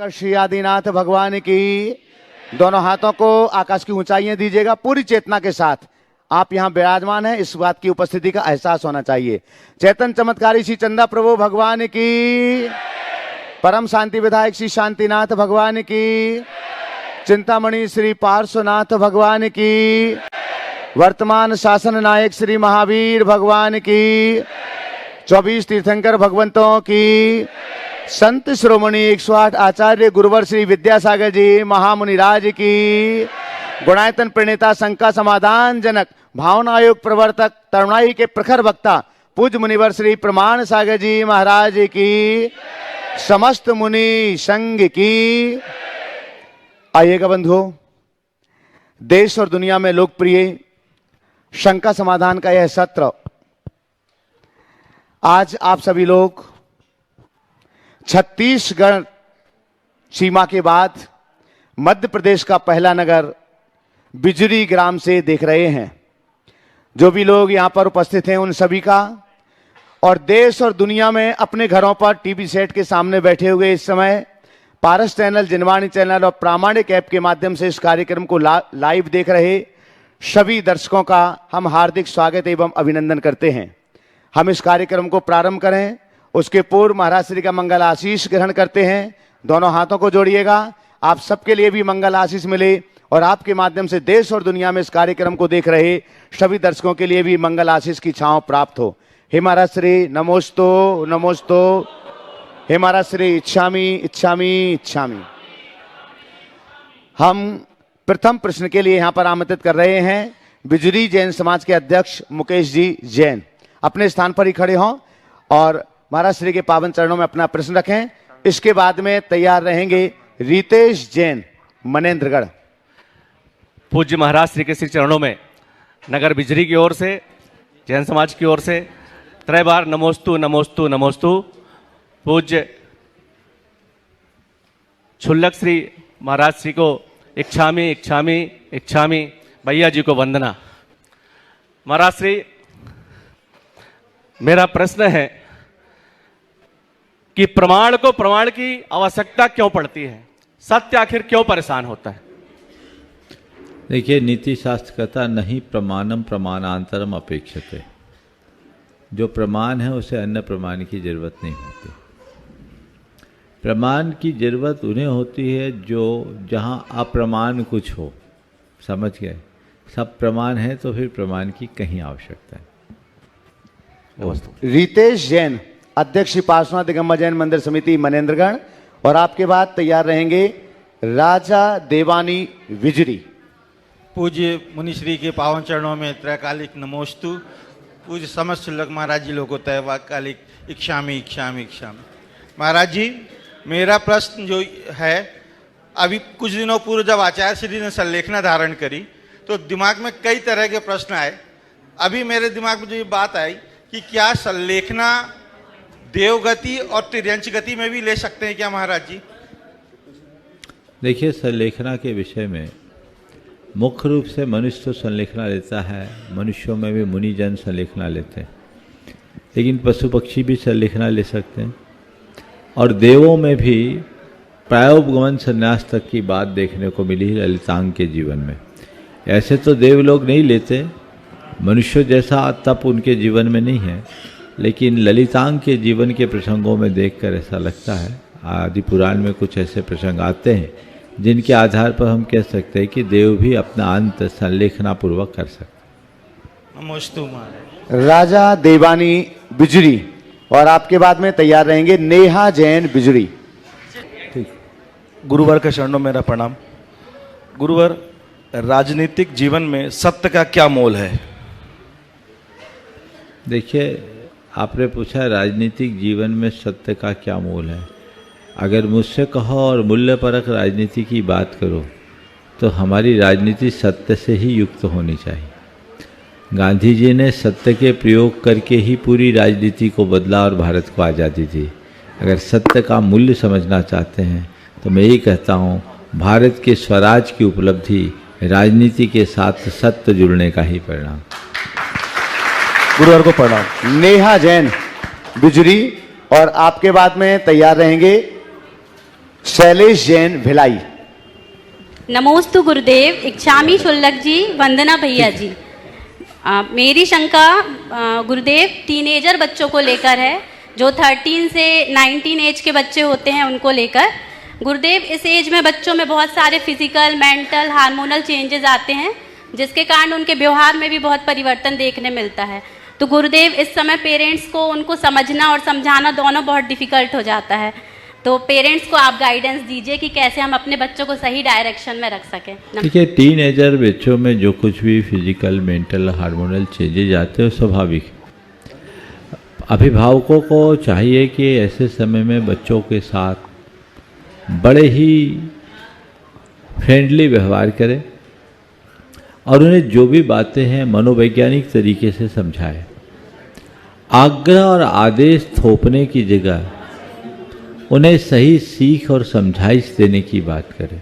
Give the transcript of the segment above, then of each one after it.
शंकर श्री आदिनाथ भगवान की। दोनों हाथों को आकाश की ऊंचाइयां दीजिएगा पूरी चेतना के साथ। आप यहां विराजमान हैं, इस बात की उपस्थिति का एहसास होना चाहिए। चैतन चमत्कारी श्री चंदा प्रभु भगवान की, परम शांति विधायक श्री शांतिनाथ भगवान की, चिंतामणि श्री पार्श्वनाथ भगवान की, वर्तमान शासन नायक श्री महावीर भगवान की, 24 तीर्थंकर भगवंतों की, संत श्रोमणी 108 आचार्य गुरुवर श्री विद्यासागर जी महामुनिराज की, गुणायतन प्रणेता शंका समाधान जनक भावना योग प्रवर्तक तरुणाई के प्रखर वक्ता पूज्य मुनिवर श्री प्रमाण सागर जी महाराज की, समस्त मुनि संघ की। आइएगा बंधुओं, देश और दुनिया में लोकप्रिय शंका समाधान का यह सत्र आज आप सभी लोग छत्तीसगढ़ सीमा के बाद मध्य प्रदेश का पहला नगर बिजरी ग्राम से देख रहे हैं। जो भी लोग यहां पर उपस्थित हैं उन सभी का, और देश और दुनिया में अपने घरों पर टीवी सेट के सामने बैठे हुए इस समय पारस चैनल, जिनवाणी चैनल और प्रामाणिक ऐप के माध्यम से इस कार्यक्रम को लाइव देख रहे सभी दर्शकों का हम हार्दिक स्वागत एवं अभिनंदन करते हैं। हम इस कार्यक्रम को प्रारंभ करें उसके पूर्व महाराज श्री का मंगल आशीष ग्रहण करते हैं। दोनों हाथों को जोड़िएगा, आप सबके लिए भी मंगल आशीष मिले और आपके माध्यम से देश और दुनिया में इस कार्यक्रम को देख रहे सभी दर्शकों के लिए भी मंगल आशीष की छांव प्राप्त हो। हे महाराज श्री नमोस्तु नमोस्तु, हे महाराज श्री इच्छामी इच्छामी इच्छामी। हम प्रथम प्रश्न के लिए यहां पर आमंत्रित कर रहे हैं बिजरी जैन समाज के अध्यक्ष मुकेश जी जैन। अपने स्थान पर ही खड़े हों और महाराज श्री के पावन चरणों में अपना प्रश्न रखें। इसके बाद में तैयार रहेंगे रितेश जैन मनेन्द्रगढ़। पूज्य महाराज श्री के श्री चरणों में नगर बिजरी की ओर से, जैन समाज की ओर से त्रय बार नमोस्तु नमोस्तु नमोस्तु। पूज्य छुल्लक श्री महाराज श्री को इच्छामी इच्छामी इच्छामी भैया जी को वंदना। महाराज श्री, मेरा प्रश्न है कि प्रमाण को प्रमाण की आवश्यकता क्यों पड़ती है? सत्य आखिर क्यों परेशान होता है? देखिए, नीति शास्त्र कहता नहीं प्रमाणम प्रमाणांतरम अपेक्षते। जो प्रमाण है उसे अन्य प्रमाण की जरूरत नहीं होती। प्रमाण की जरूरत उन्हें होती है जो जहां अप्रमाण कुछ हो। समझ गए? सब प्रमाण है तो फिर प्रमाण की कहीं आवश्यकता है। रितेश जैन अध्यक्ष श्री पार्श्वनाथ दिगंबर जैन मंदिर समिति मनेन्द्रगढ़, और आपके बाद तैयार रहेंगे राजा देवानी विजरी। पूज्य मुनिश्री के पावन चरणों में त्रैकालिक नमोस्तु। पूज्य समस्त शुल्लक महाराज जी लोगों त्रैकालिक इच्छामी इच्छामी इच्छामी। महाराज जी, मेरा प्रश्न जो है, अभी कुछ दिनों पूर्व जब आचार्य श्री ने संलेखना धारण करी तो दिमाग में कई तरह के प्रश्न आए। अभी मेरे दिमाग में जो ये बात आई कि क्या संलेखना देवगति और तिर्यंच गति में भी ले सकते हैं क्या महाराज जी? देखिए, संलेखना के विषय में मुख्य रूप से मनुष्य तो संलेखना लेता है, मनुष्यों में भी मुनिजन संलेखना लेते हैं, लेकिन पशु पक्षी भी संलेखना ले सकते हैं। और देवों में भी प्रायोपगमन संन्यास तक की बात देखने को मिली ललितांग के जीवन में। ऐसे तो देव लोग नहीं लेते, मनुष्य जैसा तप उनके जीवन में नहीं है, लेकिन ललितांग के जीवन के प्रसंगों में देखकर ऐसा लगता है, आदि पुराण में कुछ ऐसे प्रसंग आते हैं जिनके आधार पर हम कह सकते हैं कि देव भी अपना अंत संलेखना पूर्वक कर सकते। नमोस्तु महाराज। राजा देवानी बिजरी, और आपके बाद में तैयार रहेंगे नेहा जैन बिजरी। ठीक। गुरुवर के चरणों में मेरा प्रणाम। गुरुवर, राजनीतिक जीवन में सत्य का क्या मोल है? देखिए, आपने पूछा राजनीतिक जीवन में सत्य का क्या मोल है। अगर मुझसे कहो और मूल्यपरक राजनीति की बात करो तो हमारी राजनीति सत्य से ही युक्त होनी चाहिए। गांधी जी ने सत्य के प्रयोग करके ही पूरी राजनीति को बदला और भारत को आज़ादी दी। अगर सत्य का मूल्य समझना चाहते हैं तो मैं यही कहता हूँ, भारत के स्वराज की उपलब्धि राजनीति के साथ सत्य जुड़ने का ही परिणाम। गुरुवर को प्रणाम। नेहा जैन बिजरी, और आपके बाद में तैयार रहेंगे शैलेश जैन भिलाई। नमोस्तु गुरुदेव, इच्छामी शुल्लक जी, वंदना भैया जी। मेरी शंका गुरुदेव टीनेजर बच्चों को लेकर है, जो 13 से 19 एज के बच्चे होते हैं उनको लेकर। गुरुदेव, इस एज में बच्चों में बहुत सारे फिजिकल, मेंटल, हार्मोनल चेंजेस आते हैं, जिसके कारण उनके व्यवहार में भी बहुत परिवर्तन देखने मिलता है। तो गुरुदेव, इस समय पेरेंट्स को उनको समझना और समझाना दोनों बहुत डिफिकल्ट हो जाता है। तो पेरेंट्स को आप गाइडेंस दीजिए कि कैसे हम अपने बच्चों को सही डायरेक्शन में रख सकें। देखिए, टीनेजर बच्चों में जो कुछ भी फिजिकल, मेंटल, हार्मोनल चेंजेज आते हैं स्वाभाविक है। अभिभावकों को चाहिए कि ऐसे समय में बच्चों के साथ बड़े ही फ्रेंडली व्यवहार करें और उन्हें जो भी बातें हैं मनोवैज्ञानिक तरीके से समझाएं। आग्रह और आदेश थोपने की जगह उन्हें सही सीख और समझाइश देने की बात करें।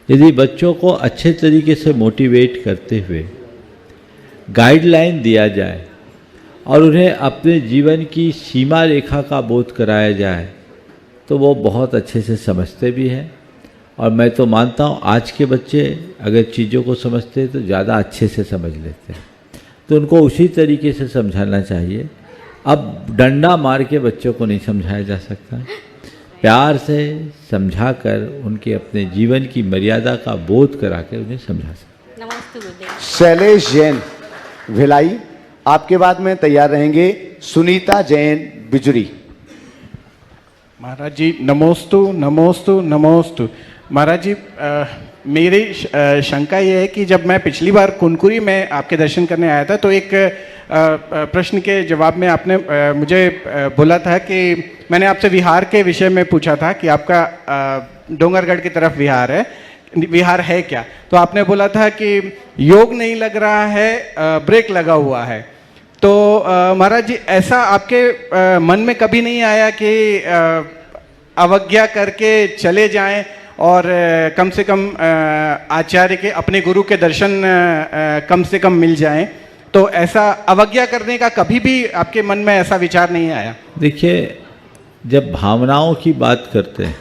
यदि बच्चों को अच्छे तरीके से मोटिवेट करते हुए गाइडलाइन दिया जाए और उन्हें अपने जीवन की सीमा रेखा का बोध कराया जाए तो वो बहुत अच्छे से समझते भी हैं। और मैं तो मानता हूँ आज के बच्चे अगर चीज़ों को समझते हैं तो ज़्यादा अच्छे से समझ लेते हैं, तो उनको उसी तरीके से समझाना चाहिए। अब डंडा मार के बच्चों को नहीं समझाया जा सकता, प्यार से समझाकर उनके अपने जीवन की मर्यादा का बोध करा के उन्हें समझा सकते। नमस्ते गुरुदेव। शैलेश जैन भिलाई, आपके बाद में तैयार रहेंगे सुनीता जैन बिजुरी। महाराज जी नमोस्तु नमोस्तु नमोस्तु। महाराज जी मेरी शंका ये है कि जब मैं पिछली बार कुनकुरी में आपके दर्शन करने आया था तो एक प्रश्न के जवाब में आपने मुझे बोला था कि मैंने आपसे विहार के विषय में पूछा था कि आपका डोंगरगढ़ की तरफ विहार है क्या, तो आपने बोला था कि योग नहीं लग रहा है, ब्रेक लगा हुआ है। तो महाराज जी ऐसा आपके मन में कभी नहीं आया कि अवज्ञा करके चले जाएं और कम से कम आचार्य के, अपने गुरु के दर्शन कम से कम मिल जाएं? तो ऐसा अवज्ञा करने का कभी भी आपके मन में ऐसा विचार नहीं आया? देखिए, जब भावनाओं की बात करते हैं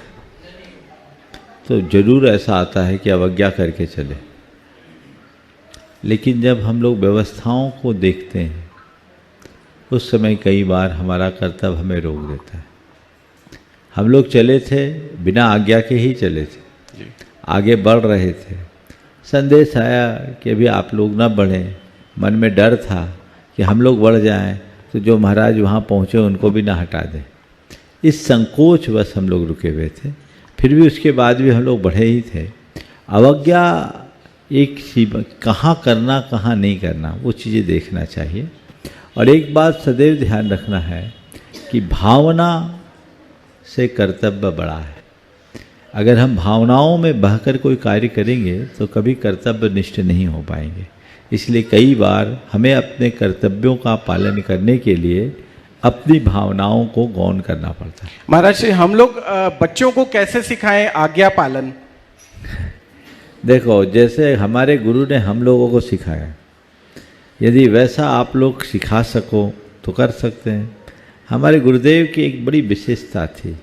तो जरूर ऐसा आता है कि अवज्ञा करके चले, लेकिन जब हम लोग व्यवस्थाओं को देखते हैं उस समय कई बार हमारा कर्तव्य हमें रोक देता है। हम लोग चले थे, बिना आज्ञा के ही चले थे, आगे बढ़ रहे थे, संदेश आया कि अभी आप लोग ना बढ़ें। मन में डर था कि हम लोग बढ़ जाएं तो जो महाराज वहाँ पहुँचे उनको भी ना हटा दें। इस संकोच बस हम लोग रुके हुए थे, फिर भी उसके बाद भी हम लोग बढ़े ही थे। अवज्ञा एक सीमा, कहाँ करना कहाँ नहीं करना, वो चीज़ें देखना चाहिए। और एक बात सदैव ध्यान रखना है कि भावना से कर्तव्य बड़ा है। अगर हम भावनाओं में बहकर कोई कार्य करेंगे तो कभी कर्तव्य निष्ठ नहीं हो पाएंगे। इसलिए कई बार हमें अपने कर्तव्यों का पालन करने के लिए अपनी भावनाओं को गौण करना पड़ता है। महाराज जी, हम लोग बच्चों को कैसे सिखाएं आज्ञा पालन? देखो, जैसे हमारे गुरु ने हम लोगों को सिखाया, यदि वैसा आप लोग सिखा सको तो कर सकते हैं। हमारे गुरुदेव की एक बड़ी विशेषता थी,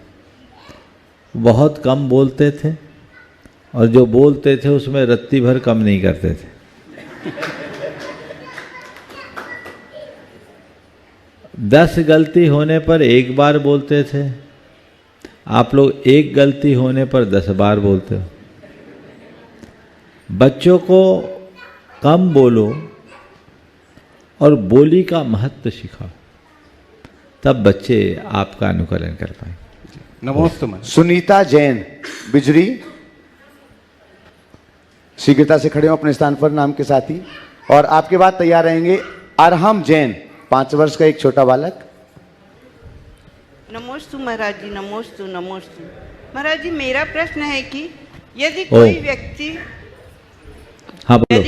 बहुत कम बोलते थे और जो बोलते थे उसमें रत्ती भर कम नहीं करते थे। 10 गलती होने पर एक बार बोलते थे, आप लोग एक गलती होने पर 10 बार बोलते हो। बच्चों को कम बोलो और बोली का महत्व सिखाओ, तब बच्चे आपका अनुकरण कर पाएंगे। नमोस्तु। सुनीता जैन बिजरी, शीघ्रता से खड़े हो अपने स्थान पर नाम के साथ ही। और आपके बाद तैयार रहेंगे अरहम जैन, 5 वर्ष का एक छोटा बालक। नमोस्तु महाराज जी, नमोस्तु नमोस्तु। महाराज जी, मेरा प्रश्न है कि यदि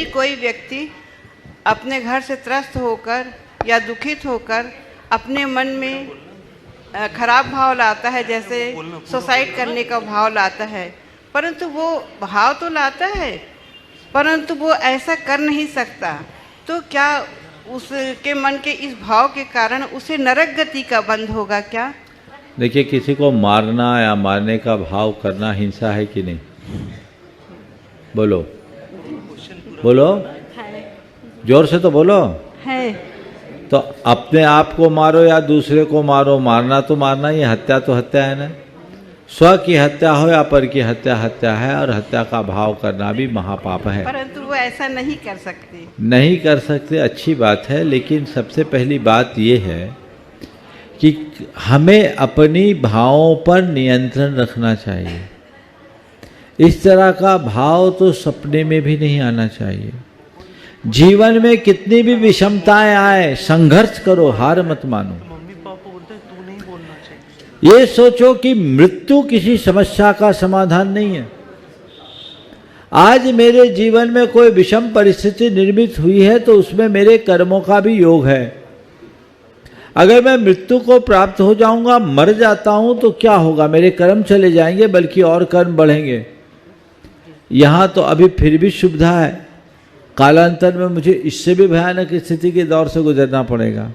कोई व्यक्ति अपने घर से त्रस्त होकर या दुखित होकर अपने मन में खराब भाव लाता है, जैसे सुसाइड करने का भाव लाता है, परंतु वो भाव तो लाता है परंतु वो ऐसा कर नहीं सकता, तो क्या उसके मन के इस भाव के कारण उसे नरक गति का बंध होगा क्या? देखिए, किसी को मारना या मारने का भाव करना हिंसा है कि नहीं? बोलो बोलो, जोर से तो बोलो। है। तो अपने आप को मारो या दूसरे को मारो, मारना तो मारना ही, हत्या तो हत्या है ना। स्व की हत्या हो या पर की हत्या, हत्या है, और हत्या का भाव करना भी महापाप है। परंतु वो ऐसा नहीं कर सकते। नहीं कर सकते, अच्छी बात है, लेकिन सबसे पहली बात ये है कि हमें अपनी भावों पर नियंत्रण रखना चाहिए। इस तरह का भाव तो सपने में भी नहीं आना चाहिए। जीवन में कितनी भी विषमताएं आए, संघर्ष करो, हार मत मानो। ये सोचो कि मृत्यु किसी समस्या का समाधान नहीं है। आज मेरे जीवन में कोई विषम परिस्थिति निर्मित हुई है तो उसमें मेरे कर्मों का भी योग है। अगर मैं मृत्यु को प्राप्त हो जाऊंगा, मर जाता हूं, तो क्या होगा? मेरे कर्म चले जाएंगे, बल्कि और कर्म बढ़ेंगे। यहां तो अभी फिर भी सुविधा है, कालांतर में मुझे इससे भी भयानक स्थिति के दौर से गुजरना पड़ेगा।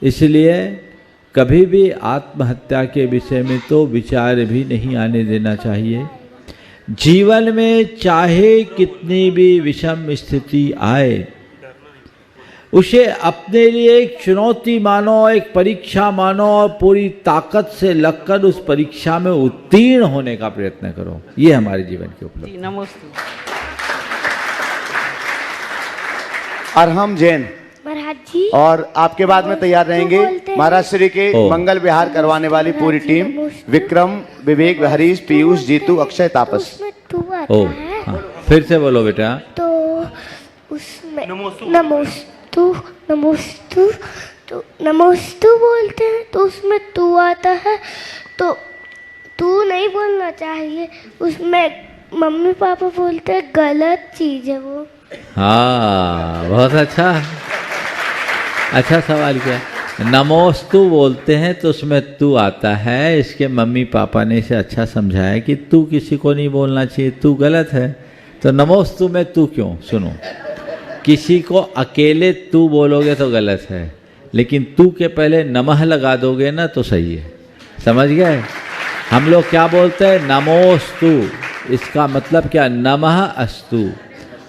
इसलिए कभी भी आत्महत्या के विषय में तो विचार भी नहीं आने देना चाहिए। जीवन में चाहे कितनी भी विषम स्थिति आए, उसे अपने लिए एक चुनौती मानो, एक परीक्षा मानो, और पूरी ताकत से लगकर उस परीक्षा में उत्तीर्ण होने का प्रयत्न करो। ये हमारे जीवन की उपलब्धि। नमस्ते। अरहम जैन महाराज जी, और आपके बाद में तैयार रहेंगे महाराज श्री के ओ। मंगल विहार करवाने वाली पूरी टीम, विक्रम, विवेक, हरीश, पीयूष, जीतू, अक्षय, तापस। उसमें तू आता ओ, है हाँ, फिर से बोलो बेटा। तो उसमें नमोस्तु नमोस्तु तो नमोस्तु बोलते हैं, तो उसमें तू आता है, तो तू नहीं बोलना चाहिए। उसमें मम्मी पापा बोलते हैं, गलत चीज है वो। हाँ, बहुत अच्छा सवाल किया। नमोस्तु बोलते हैं तो उसमें तू आता है। इसके मम्मी पापा ने इसे अच्छा समझाया कि तू किसी को नहीं बोलना चाहिए, तू गलत है। तो नमोस्तु में तू क्यों? सुनो, किसी को अकेले तू बोलोगे तो गलत है, लेकिन तू के पहले नमः लगा दोगे ना तो सही है। समझ गए? हम लोग क्या बोलते हैं? नमोस्तु। इसका मतलब क्या? नमः अस्तु।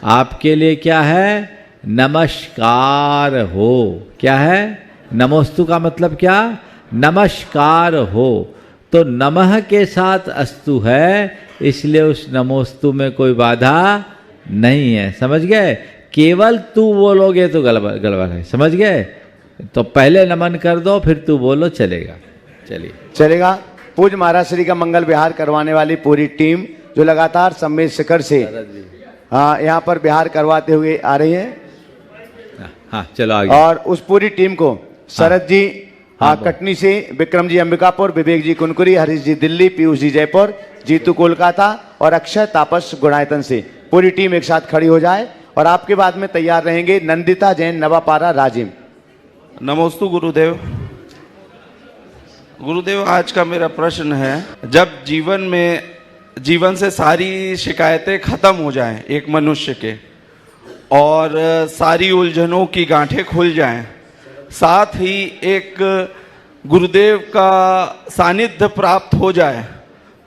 आपके लिए क्या है? नमस्कार हो। क्या है? नमोस्तु का मतलब क्या? नमस्कार हो। तो नमः के साथ अस्तु है, इसलिए उस नमोस्तु में कोई बाधा नहीं है। समझ गए? केवल तू बोलोगे तो गड़बड़ है। समझ गए? तो पहले नमन कर दो, फिर तू बोलो, चलेगा। चलिए, चलेगा। पूज्य महाराज श्री का मंगल विहार करवाने वाली पूरी टीम जो लगातार सम्मेद शिखर से यहाँ पर विहार करवाते हुए आ रही है। हाँ चलो आगे। और उस पूरी टीम को शरद जी कटनी से, विक्रम जी अंबिकापुर, विवेक जी कुनकुरी, हरीश जी दिल्ली, पीयूष जी जयपुर, जीतू कोलकाता और अक्षय तापस गुणायतन से पूरी टीम एक साथ खड़ी हो जाए। और आपके बाद में तैयार रहेंगे नंदिता जैन, नवापारा, राजिम। नमोस्तु गुरुदेव। गुरुदेव, आज का मेरा प्रश्न है, जब जीवन से सारी शिकायतें खत्म हो जाएं एक मनुष्य के, और सारी उलझनों की गांठें खुल जाएं, साथ ही एक गुरुदेव का सानिध्य प्राप्त हो जाए,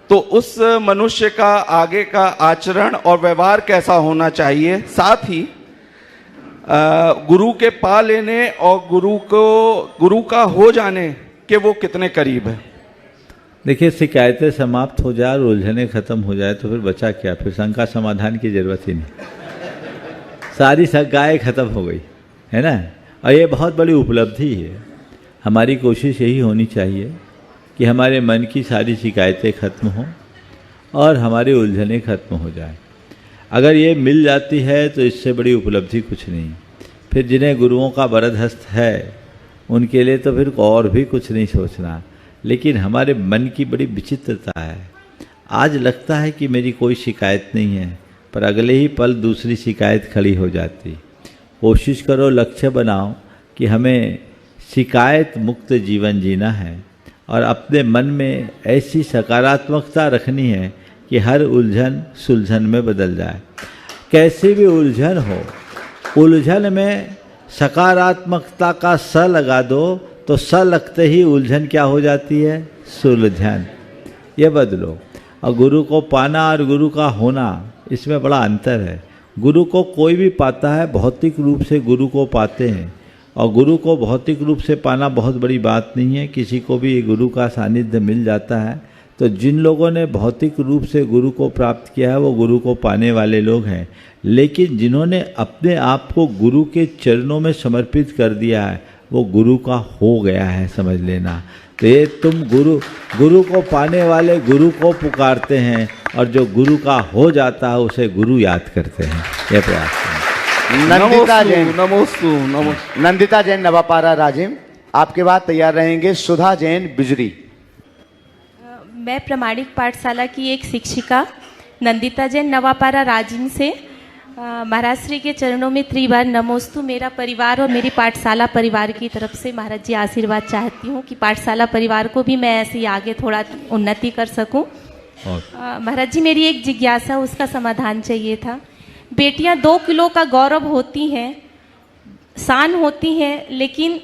तो उस मनुष्य का आगे का आचरण और व्यवहार कैसा होना चाहिए? साथ ही गुरु के पा लेने और गुरु का हो जाने के वो कितने करीब है? देखिए, शिकायतें समाप्त हो जाए और उलझने खत्म हो जाए तो फिर बचा क्या? फिर शंका समाधान की जरूरत ही नहीं। सारी शंकाएं खत्म हो गई, है ना। और ये बहुत बड़ी उपलब्धि है। हमारी कोशिश यही होनी चाहिए कि हमारे मन की सारी शिकायतें खत्म हों और हमारी उलझने खत्म हो जाए। अगर ये मिल जाती है तो इससे बड़ी उपलब्धि कुछ नहीं। फिर जिन्हें गुरुओं का वरद हस्त है उनके लिए तो फिर और भी कुछ नहीं सोचना। लेकिन हमारे मन की बड़ी विचित्रता है। आज लगता है कि मेरी कोई शिकायत नहीं है, पर अगले ही पल दूसरी शिकायत खड़ी हो जाती। कोशिश करो, लक्ष्य बनाओ कि हमें शिकायत मुक्त जीवन जीना है और अपने मन में ऐसी सकारात्मकता रखनी है कि हर उलझन सुलझन में बदल जाए। कैसी भी उलझन हो, उलझन में सकारात्मकता का स लगा दो तो स लगते ही उलझन क्या हो जाती है? सुलझन। ये बदलो। और गुरु को पाना और गुरु का होना, इसमें बड़ा अंतर है। गुरु को कोई भी पाता है, भौतिक रूप से गुरु को पाते हैं, और गुरु को भौतिक रूप से पाना बहुत बड़ी बात नहीं है। किसी को भी गुरु का सानिध्य मिल जाता है। तो जिन लोगों ने भौतिक रूप से गुरु को प्राप्त किया है वो गुरु को पाने वाले लोग हैं, लेकिन जिन्होंने अपने आप को गुरु के चरणों में समर्पित कर दिया है वो गुरु का हो गया है, समझ लेना। तो ये तुम गुरु को पाने वाले गुरु को पुकारते हैं, और जो गुरु का हो जाता है उसे गुरु याद करते हैं। ये प्रयास करें। नंदिता जैन, नमोस्तु। नंदिता जैन नवापारा राजिम, आपके बाद तैयार रहेंगे सुधा जैन बिजरी। मैं प्रमाणिक पाठशाला की एक शिक्षिका नंदिता जैन नवापारा राजिम से महाराज श्री के चरणों में त्रिबार नमोस्तु। मेरा परिवार और मेरी पाठशाला परिवार की तरफ से महाराज जी आशीर्वाद चाहती हूँ कि पाठशाला परिवार को भी मैं ऐसे ही आगे थोड़ा उन्नति कर सकूँ। महाराज जी, मेरी एक जिज्ञासा, उसका समाधान चाहिए था। बेटियाँ 2 किलो का गौरव होती हैं, शान होती हैं, लेकिन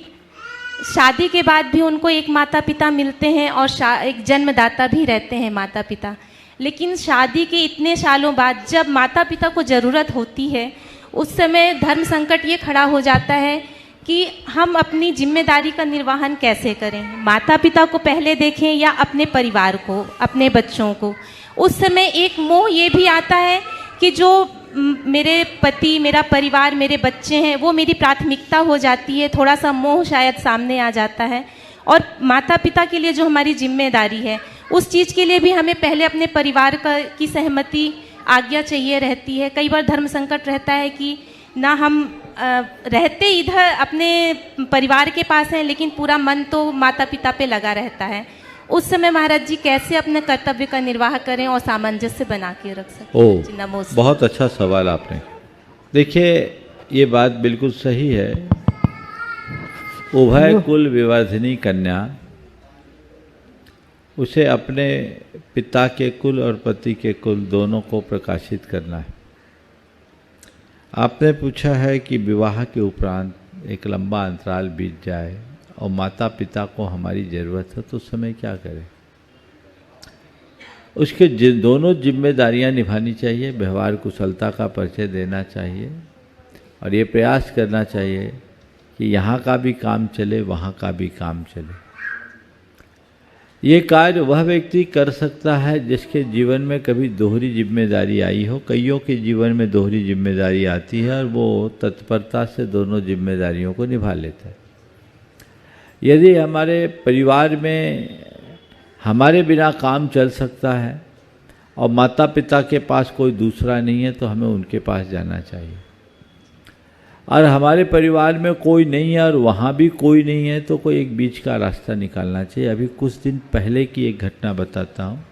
शादी के बाद भी उनको एक माता पिता मिलते हैं और एक जन्मदाता भी रहते हैं माता पिता। लेकिन शादी के इतने सालों बाद जब माता पिता को ज़रूरत होती है, उस समय धर्म संकट ये खड़ा हो जाता है कि हम अपनी जिम्मेदारी का निर्वहन कैसे करें। माता पिता को पहले देखें या अपने परिवार को, अपने बच्चों को। उस समय एक मोह ये भी आता है कि जो मेरे पति, मेरा परिवार, मेरे बच्चे हैं, वो मेरी प्राथमिकता हो जाती है। थोड़ा सा मोह शायद सामने आ जाता है। और माता पिता के लिए जो हमारी जिम्मेदारी है, उस चीज़ के लिए भी हमें पहले अपने परिवार की सहमति, आज्ञा चाहिए रहती है। कई बार धर्म संकट रहता है कि ना हम रहते इधर अपने परिवार के पास हैं, लेकिन पूरा मन तो माता पिता पे लगा रहता है। उस समय महाराज जी कैसे अपने कर्तव्य का निर्वाह करें और सामंजस्य बना के रख सकें? नमोस्तु। बहुत अच्छा सवाल आपने। देखिए, ये बात बिल्कुल सही है। उभय कुल विवर्धिनी कन्या, उसे अपने पिता के कुल और पति के कुल दोनों को प्रकाशित करना है। आपने पूछा है कि विवाह के उपरांत एक लंबा अंतराल बीत जाए और माता पिता को हमारी ज़रूरत है, तो उस समय क्या करें? उसके दोनों जिम्मेदारियां निभानी चाहिए। व्यवहार कुशलता का परिचय देना चाहिए और ये प्रयास करना चाहिए कि यहाँ का भी काम चले, वहाँ का भी काम चले। ये कार्य वह व्यक्ति कर सकता है जिसके जीवन में कभी दोहरी जिम्मेदारी आई हो। कईयों के जीवन में दोहरी जिम्मेदारी आती है और वो तत्परता से दोनों जिम्मेदारियों को निभा लेता है। यदि हमारे परिवार में हमारे बिना काम चल सकता है और माता पिता के पास कोई दूसरा नहीं है, तो हमें उनके पास जाना चाहिए। और हमारे परिवार में कोई नहीं है और वहाँ भी कोई नहीं है, तो कोई एक बीच का रास्ता निकालना चाहिए। अभी कुछ दिन पहले की एक घटना बताता हूँ।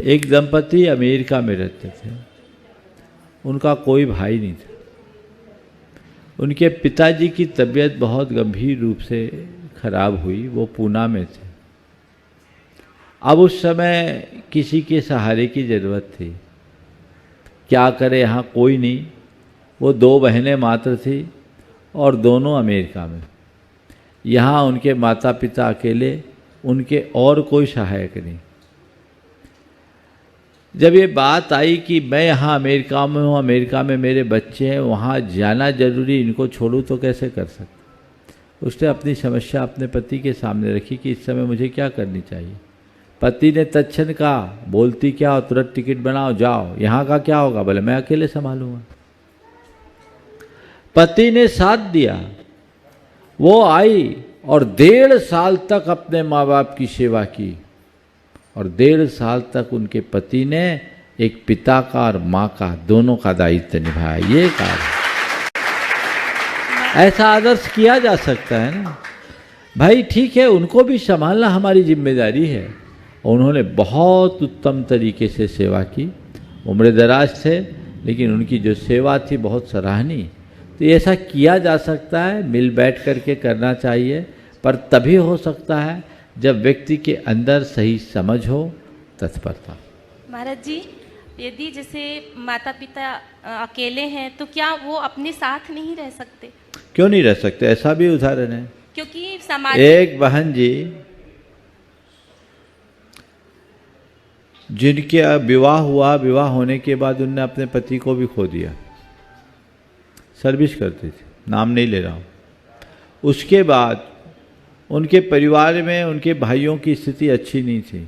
एक दंपति अमेरिका में रहते थे, उनका कोई भाई नहीं था। उनके पिताजी की तबीयत बहुत गंभीर रूप से खराब हुई, वो पूना में थे। अब उस समय किसी के सहारे की ज़रूरत थी। क्या करे, यहाँ कोई नहीं। वो 2 बहनें मात्र थी और दोनों अमेरिका में। यहाँ उनके माता पिता अकेले, उनके और कोई सहायक नहीं। जब ये बात आई कि मैं यहाँ अमेरिका में हूँ, अमेरिका में मेरे बच्चे हैं, वहाँ जाना जरूरी, इनको छोड़ूँ तो कैसे कर सकता। उसने अपनी समस्या अपने पति के सामने रखी कि इस समय मुझे क्या करनी चाहिए। पति ने तत्क्षण कहा, बोलती क्या हो, तुरंत टिकट बनाओ, जाओ। यहाँ का क्या होगा? बोले मैं अकेले संभालूंगा। पति ने साथ दिया, वो आई और 1.5 साल तक अपने माँ बाप की सेवा की और 1.5 साल तक उनके पति ने एक पिता का और माँ का, दोनों का दायित्व निभाया। ये कार्य ऐसा आदर्श किया जा सकता है ना भाई। ठीक है, उनको भी संभालना हमारी जिम्मेदारी है। उन्होंने बहुत उत्तम तरीके से सेवा की। उम्र दराज थे, लेकिन उनकी जो सेवा थी बहुत सराहनीय। तो ऐसा किया जा सकता है, मिल बैठ करके करना चाहिए, पर तभी हो सकता है जब व्यक्ति के अंदर सही समझ हो, तत्परता। महाराज जी, यदि जैसे माता पिता अकेले हैं, तो क्या वो अपने साथ नहीं रह सकते? क्यों नहीं रह सकते? ऐसा भी उदाहरण है। क्योंकि समाज एक बहन जी जिनके विवाह हुआ, विवाह होने के बाद उनने अपने पति को भी खो दिया। सर्विस करती थी, नाम नहीं ले रहा हूँ। उसके बाद उनके परिवार में उनके भाइयों की स्थिति अच्छी नहीं थी,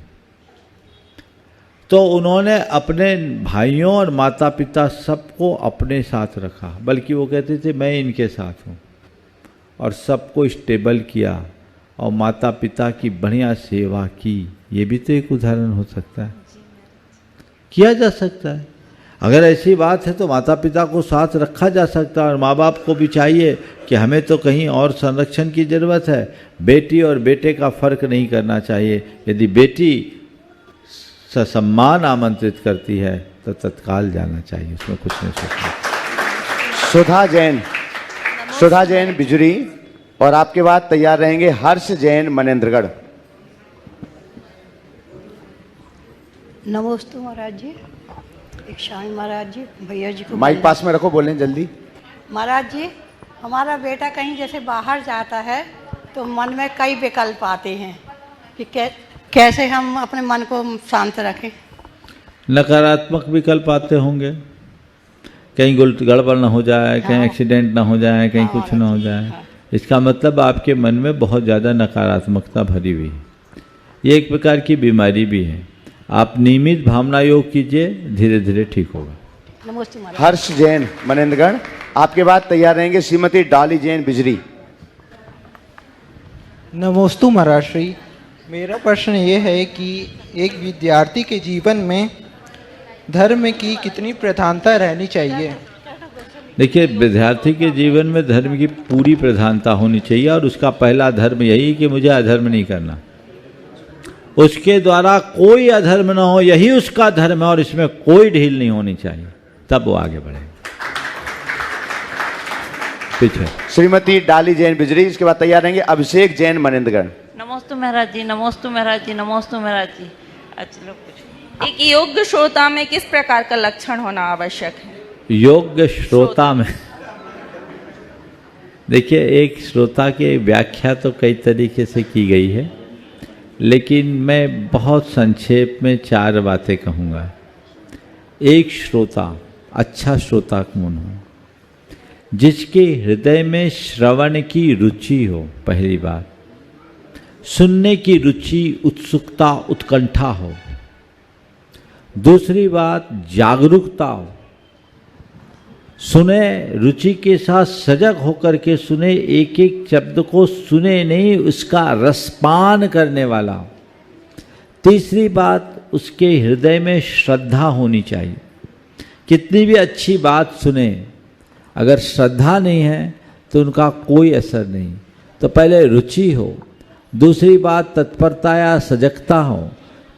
तो उन्होंने अपने भाइयों और माता पिता सबको अपने साथ रखा, बल्कि वो कहते थे मैं इनके साथ हूँ, और सबको स्टेबल किया और माता पिता की बढ़िया सेवा की। ये भी तो एक उदाहरण हो सकता है, किया जा सकता है। अगर ऐसी बात है तो माता पिता को साथ रखा जा सकता है, और माँ बाप को भी चाहिए कि हमें तो कहीं और संरक्षण की ज़रूरत है। बेटी और बेटे का फर्क नहीं करना चाहिए। यदि बेटी ससम्मान आमंत्रित करती है तो तत्काल जाना चाहिए, उसमें कुछ नहीं सोचना। सुधा जैन बिजरी, और आपके बाद तैयार रहेंगे हर्ष जैन मनेंद्रगढ़। नमस्ते महाराज जी, एक शामी महाराज जी, भैया जी को माइक पास में रखो, बोलें जल्दी। महाराज जी, हमारा बेटा कहीं जैसे बाहर जाता है तो मन में कई विकल्प आते हैं कि कैसे हम अपने मन को शांत रखें। नकारात्मक विकल्प आते होंगे, कहीं गड़बड़ ना हो जाए, कहीं एक्सीडेंट ना हो जाए, कहीं कुछ ना हो जाए। इसका मतलब आपके मन में बहुत ज़्यादा नकारात्मकता भरी हुई है। ये एक प्रकार की बीमारी भी है। आप नियमित भावना योग कीजिए, धीरे धीरे ठीक होगा। नमस्ते महाराज। हर्ष जैन मनेंद्रगढ़, आपके बाद तैयार रहेंगे श्रीमती डॉली जैन बिजरी। नमोस्तु महाराज श्री, मेरा प्रश्न ये है कि एक विद्यार्थी के जीवन में धर्म की कितनी प्रधानता रहनी चाहिए? देखिए, विद्यार्थी के जीवन में धर्म की पूरी प्रधानता होनी चाहिए, और उसका पहला धर्म यही कि मुझे अधर्म नहीं करना, उसके द्वारा कोई अधर्म ना हो, यही उसका धर्म है, और इसमें कोई ढील नहीं होनी चाहिए, तब वो आगे बढ़े। पीछे श्रीमती डाली जैन बिजरी, इसके बाद तैयार रहेंगे अभिषेक जैन मनेंद्रगढ़। नमोस्तु महाराज जी, नमोस्तु महाराज जी, नमोस्तु महाराज जी। अच्छा, लोग पूछो। एक योग्य श्रोता में किस प्रकार का लक्षण होना आवश्यक है? योग्य श्रोता में, देखिए, एक श्रोता की व्याख्या तो कई तरीके से की गई है, लेकिन मैं बहुत संक्षेप में 4 बातें कहूँगा। एक श्रोता, अच्छा श्रोता कौन हो? जिसके हृदय में श्रवण की रुचि हो, पहली बात। सुनने की रुचि, उत्सुकता, उत्कंठा हो। दूसरी बात, जागरूकता हो। सुने, रुचि के साथ सजग होकर के सुने, एक एक शब्द को सुने नहीं, उसका रसपान करने वाला हो। तीसरी बात, उसके हृदय में श्रद्धा होनी चाहिए। कितनी भी अच्छी बात सुने, अगर श्रद्धा नहीं है तो उनका कोई असर नहीं। तो पहले रुचि हो, दूसरी बात तत्परता या सजगता हो,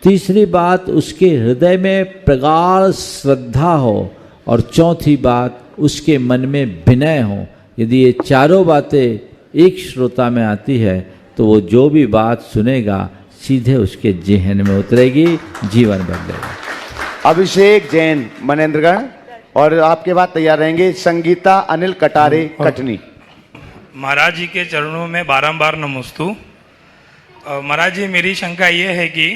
तीसरी बात उसके हृदय में प्रगाढ़ श्रद्धा हो, और चौथी बात उसके मन में विनय हो। यदि ये चारों बातें एक श्रोता में आती है तो वो जो भी बात सुनेगा सीधे उसके जेहन में उतरेगी, जीवन बदलेगा। अभिषेक जैन मनेंद्रगढ़, और आपके बाद तैयार रहेंगे संगीता अनिल कटारे कटनी। महाराज जी के चरणों में बारंबार नमोस्तु। महाराज जी, मेरी शंका ये है कि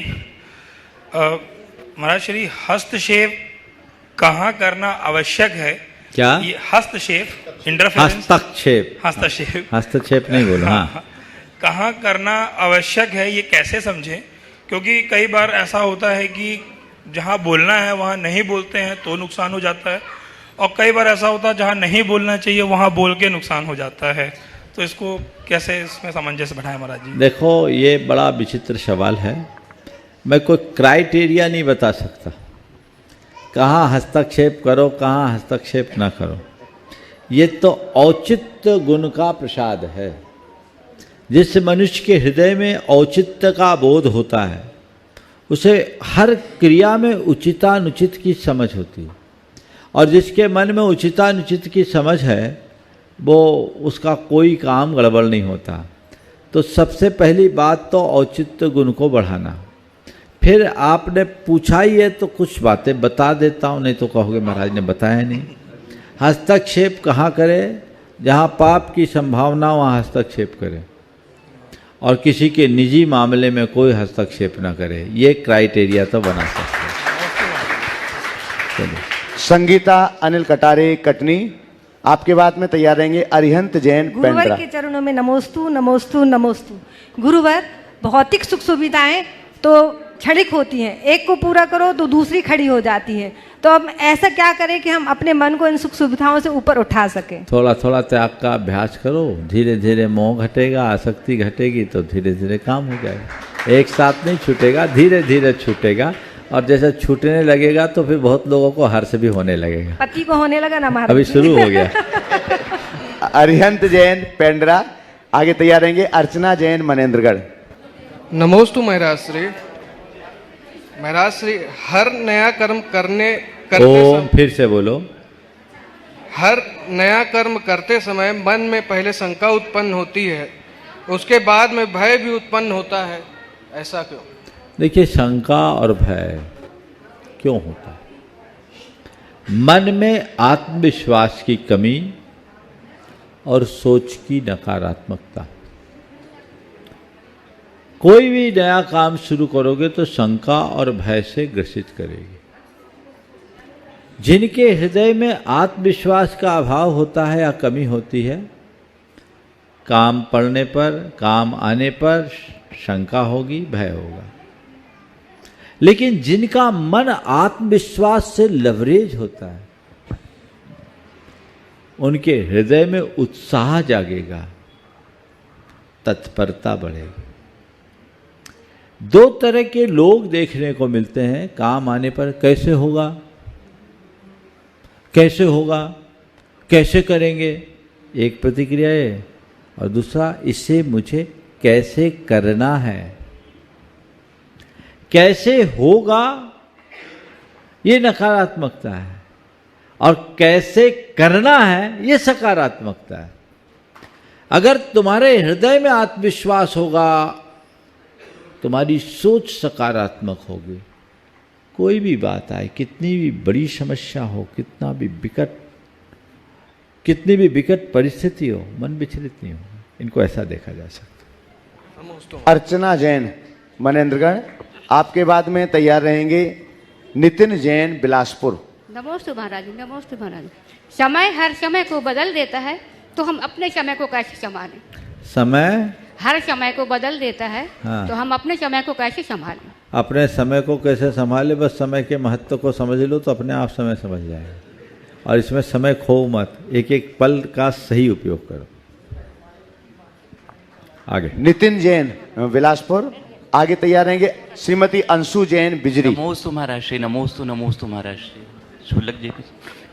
महाराज श्री, हस्तक्षेप कहाँ करना आवश्यक है? क्या? ये हस्तक्षेप, इंटरफेरेंस, हस्तक्षेप नहीं बोलो। हाँ, कहाँ करना आवश्यक है, ये कैसे समझें? क्योंकि कई बार ऐसा होता है कि जहाँ बोलना है वहाँ नहीं बोलते हैं तो नुकसान हो जाता है, और कई बार ऐसा होता है जहाँ नहीं बोलना चाहिए वहाँ बोल के नुकसान हो जाता है। तो इसको कैसे इसमें सामंजस्य बढ़ाएं महाराज जी? देखो, ये बड़ा विचित्र सवाल है। मैं कोई क्राइटेरिया नहीं बता सकता कहाँ हस्तक्षेप करो, कहाँ हस्तक्षेप ना करो। ये तो औचित्य गुण का प्रसाद है। जिस मनुष्य के हृदय में औचित्य का बोध होता है, उसे हर क्रिया में उचितानुचित की समझ होती है, और जिसके मन में उचितानुचित की समझ है वो उसका कोई काम गड़बड़ नहीं होता। तो सबसे पहली बात तो औचित्य गुण को बढ़ाना। फिर आपने पूछा ही है तो कुछ बातें बता देता हूँ, नहीं तो कहोगे महाराज ने बताया नहीं। हस्तक्षेप कहाँ करे? जहाँ पाप की संभावना वहाँ हस्तक्षेप करे। और किसी के निजी मामले में कोई हस्तक्षेप न करे। ये क्राइटेरिया तो बना सकते हैं। संगीता अनिल कटारे कटनी, आपके बाद में तैयार रहेंगे अरिहंत जैन गुरुवर पेंड्रा। के चरणों में नमोस्तु नमोस्तु नमोस्तु। गुरुवर, भौतिक सुख सुविधाएं तो क्षणिक होती हैं, एक को पूरा करो तो दूसरी खड़ी हो जाती है, तो अब ऐसा क्या करें कि हम अपने मन को इन सुख सुविधाओं से ऊपर उठा सकें? थोड़ा थोड़ा त्याग का अभ्यास करो, धीरे धीरे मोह घटेगा, आसक्ति घटेगी तो धीरे धीरे काम हो जाएगा। एक साथ नहीं छूटेगा, धीरे धीरे छूटेगा, और जैसे छूटने लगेगा तो फिर बहुत लोगों को हर्ष भी होने लगेगा। पति को होने लगा ना महाराज। अभी शुरू हो गया। अरिहंत जैन पेंड्रा, आगे तैयार रहेंगे अर्चना जैन मनेन्द्रगढ़। नमोस्तु महाराज श्री। महाराज श्री, हर नया कर्म करते फिर से बोलो। हर नया कर्म करते समय मन में पहले शंका उत्पन्न होती है, उसके बाद में भय भी उत्पन्न होता है, ऐसा क्यों? देखिए, शंका और भय क्यों होता है? मन में आत्मविश्वास की कमी और सोच की नकारात्मकता। कोई भी नया काम शुरू करोगे तो शंका और भय से ग्रसित करेगी। जिनके हृदय में आत्मविश्वास का अभाव होता है या कमी होती है, काम पड़ने पर, काम आने पर शंका होगी, भय होगा। लेकिन जिनका मन आत्मविश्वास से लवरेज होता है, उनके हृदय में उत्साह जागेगा, तत्परता बढ़ेगी। दो तरह के लोग देखने को मिलते हैं काम आने पर। कैसे होगा, कैसे होगा, कैसे करेंगे, एक प्रतिक्रिया है, और दूसरा इसे मुझे कैसे करना है। कैसे होगा ये नकारात्मकता है, और कैसे करना है ये सकारात्मकता है। अगर तुम्हारे हृदय में आत्मविश्वास होगा, तुम्हारी सोच सकारात्मक होगी, कोई भी बात आए, कितनी भी बड़ी समस्या हो, कितनी भी विकट परिस्थिति हो, मन विचलित नहीं होगा। इनको ऐसा देखा जा सकता है। अर्चना जैन मनेन्द्रगढ़, आपके बाद में तैयार रहेंगे नितिन जैन बिलासपुर। नमोस्तु महाराज, नमोस्तु महाराज। समय हर समय को बदल देता है, तो हम अपने समय को कैसे संभालें? समय हर समय को बदल देता है, हाँ। तो हम अपने समय को कैसे संभालें? अपने समय को कैसे संभाले, बस समय के महत्व को समझ लो तो अपने आप समय समझ जाएगा। और इसमें समय खो मत, एक एक पल का सही उपयोग करो। आगे नितिन जैन बिलासपुर, आगे तैयार रहेंगे श्रीमती अंशु जैन बिजरी। नमोस्तु महाराज श्री, नमोस्तु नमोस्तु महाराज श्री। शुल्लक जी,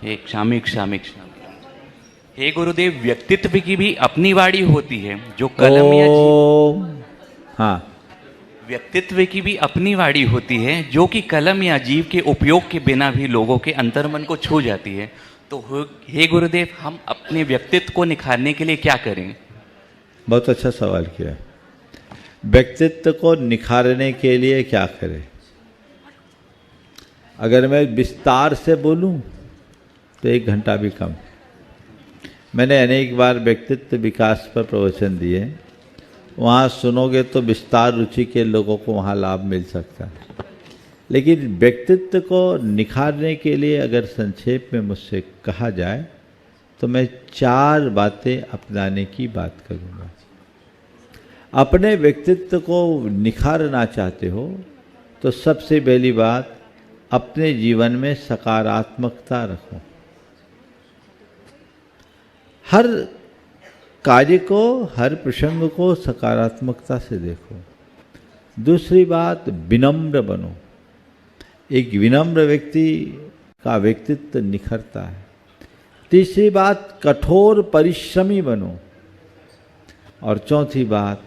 एक क्षामी क्षामी क्षामी। हे गुरुदेव, व्यक्तित्व की भी अपनी वाणी होती है, जो कलम या हाँ, व्यक्तित्व की भी अपनी वाणी होती है, जो कि कलम या जीव के उपयोग के बिना भी लोगों के अंतर्मन को छू जाती है। तो हे गुरुदेव, हम अपने व्यक्तित्व को निखारने के लिए क्या करें? बहुत अच्छा सवाल किया। व्यक्तित्व को निखारने के लिए क्या करें? अगर मैं विस्तार से बोलूं तो 1 घंटा भी कम। मैंने अनेक बार व्यक्तित्व विकास पर प्रवचन दिए, वहाँ सुनोगे तो विस्तार रुचि के लोगों को वहाँ लाभ मिल सकता है। लेकिन व्यक्तित्व को निखारने के लिए अगर संक्षेप में मुझसे कहा जाए तो मैं 4 बातें अपनाने की बात करूँगा। अपने व्यक्तित्व को निखारना चाहते हो तो सबसे पहली बात, अपने जीवन में सकारात्मकता रखो। हर कार्य को, हर प्रसंग को सकारात्मकता से देखो। दूसरी बात, विनम्र बनो। एक विनम्र व्यक्ति का व्यक्तित्व निखरता है। तीसरी बात, कठोर परिश्रमी बनो। और चौथी बात,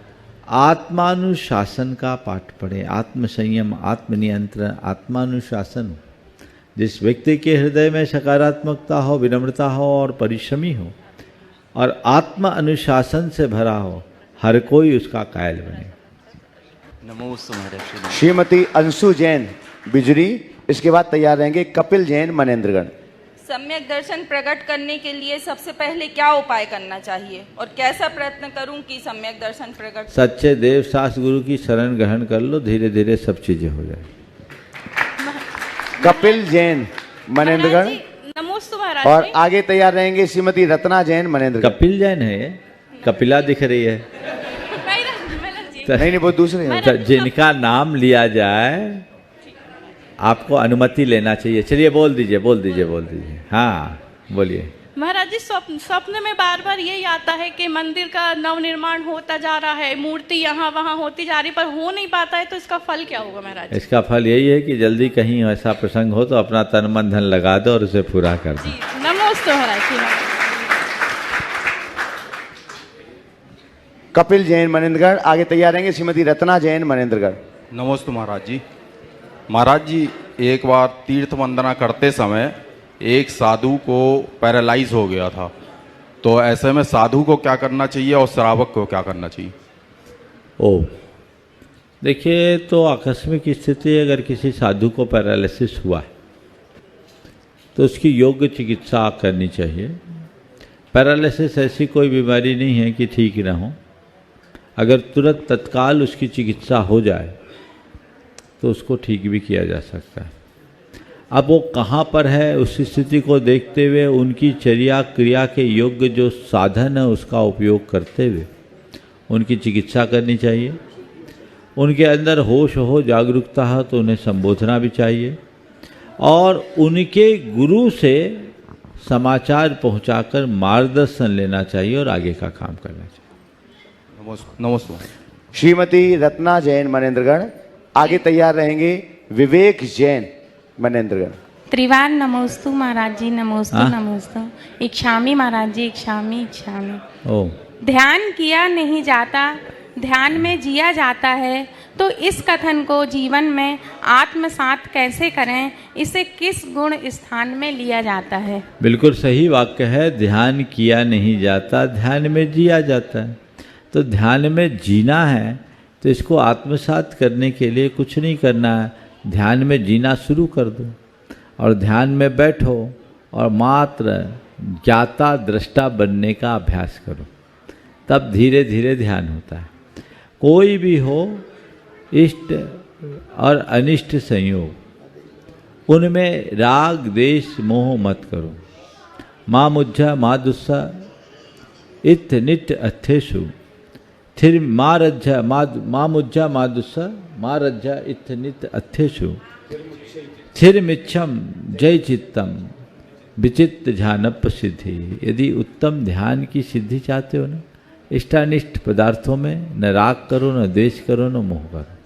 आत्मानुशासन का पाठ पढ़ें। आत्मसंयम, आत्मनियंत्रण, आत्मानुशासन। जिस व्यक्ति के हृदय में सकारात्मकता हो, विनम्रता हो और परिश्रमी हो और आत्म अनुशासन से भरा हो, हर कोई उसका कायल बने। नमोस्तु महाराज। श्रीमती अंशु जैन बिजरी, इसके बाद तैयार रहेंगे कपिल जैन मनेन्द्रगढ़। सम्यक दर्शन प्रकट करने के लिए सबसे पहले क्या उपाय करना चाहिए और कैसा प्रयत्न करूं कि सम्यक दर्शन प्रकट। सच्चे देव शास्त्र गुरु की शरण ग्रहण कर लो, धीरे धीरे सब चीजें हो जाए। कपिल जैन मनेन्द्रगढ़ नमोस्तु महाराज और जी। आगे तैयार रहेंगे श्रीमती रत्ना जैन मनेन्द्रगढ़। कपिल जैन है ये, कपिला दिख रही है। नहीं वो दूसरे हैं। तो जिनका नाम लिया जाए आपको अनुमति लेना चाहिए। चलिए बोल दीजिए, बोल दीजिए, बोल दीजिए। हाँ बोलिए। महाराज जी, स्वप्न में बार बार यही आता है कि मंदिर का नवनिर्माण होता जा रहा है, मूर्ति यहाँ वहाँ होती जा रही, पर हो नहीं पाता है, तो इसका फल क्या होगा महाराज? इसका फल यही है कि जल्दी कहीं ऐसा प्रसंग हो तो अपना तन मन धन लगा दो और उसे पूरा कर दो। नमोस्तु महाराज जी। कपिल जैन मनेन्द्रगढ़, आगे तैयार रहेंगे श्रीमती रत्ना जैन मनेन्द्रगढ़। नमस्ते महाराज जी। महाराज जी, एक बार तीर्थ वंदना करते समय एक साधु को पैरालाइज हो गया था, तो ऐसे में साधु को क्या करना चाहिए और श्रावक को क्या करना चाहिए? ओ देखिए, तो आकस्मिक स्थिति अगर किसी साधु को पैरालिसिस हुआ तो उसकी योग्य चिकित्सा करनी चाहिए। पैरालिसिस ऐसी कोई बीमारी नहीं है कि ठीक ना हो। अगर तुरंत तत्काल उसकी चिकित्सा हो जाए तो उसको ठीक भी किया जा सकता है। अब वो कहाँ पर है, उस स्थिति को देखते हुए उनकी चर्या क्रिया के योग्य जो साधन है उसका उपयोग करते हुए उनकी चिकित्सा करनी चाहिए। उनके अंदर होश हो, जागरूकता हो तो उन्हें संबोधना भी चाहिए और उनके गुरु से समाचार पहुंचाकर मार्गदर्शन लेना चाहिए और आगे का काम करना चाहिए। नमस्ते। श्रीमती रत्ना जैन मनेन्द्रगढ़, आगे तैयार रहेंगे विवेक जैन मनेन्द्रगढ़। त्रिवार नमोस्तु महाराज जी, नमोस्तु हाँ? नमोस्तु। इक्षामी महाराज जी, इक्षामी इक्षामी। ओ ध्यान किया नहीं जाता, ध्यान में जिया जाता है, तो इस कथन को जीवन में आत्मसात कैसे करें, इसे किस गुण स्थान में लिया जाता है? बिल्कुल सही वाक्य है। ध्यान किया नहीं जाता, ध्यान में जिया जाता है। तो ध्यान में जीना है तो इसको आत्मसात करने के लिए कुछ नहीं करना है, ध्यान में जीना शुरू कर दो और ध्यान में बैठो और मात्र ज्ञाता दृष्टा बनने का अभ्यास करो, तब धीरे धीरे ध्यान होता है। कोई भी हो, इष्ट और अनिष्ट संयोग, उनमें राग देश मोह मत करो। माँ मुज्झा माँ दुस्सा इत नित्य अथेशु थिर माँ रज्जा माँ मुज्झा माँ दुस्सा माँ रज्जा इत नित्य अथेशु थिर मिच्छम जय चित्तम विचित्र ध्यानप सिद्धि। यदि उत्तम ध्यान की सिद्धि चाहते हो ना, इष्टानिष्ट पदार्थों में न राग करो, न द्वेष करो, न मोह करो,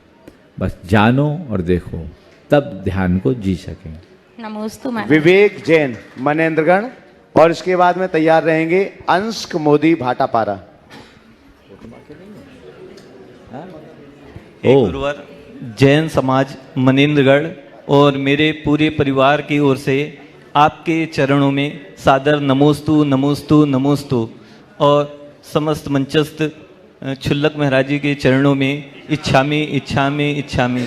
बस जानो और देखो, तब ध्यान को जी सकेंगे। नमोस्तु महाराज। विवेक जैन मनेन्द्रगढ़ और इसके बाद में तैयार रहेंगे अंशक मोदी भाटापारा। हे गुरुवर, जैन समाज मनेन्द्रगढ़ और मेरे पूरे परिवार की ओर से आपके चरणों में सादर नमोस्तु नमोस्तु नमोस्तु और समस्त मंचस्थ क्षुल्लक महाराज जी के चरणों में इच्छामी इच्छामी इच्छामी।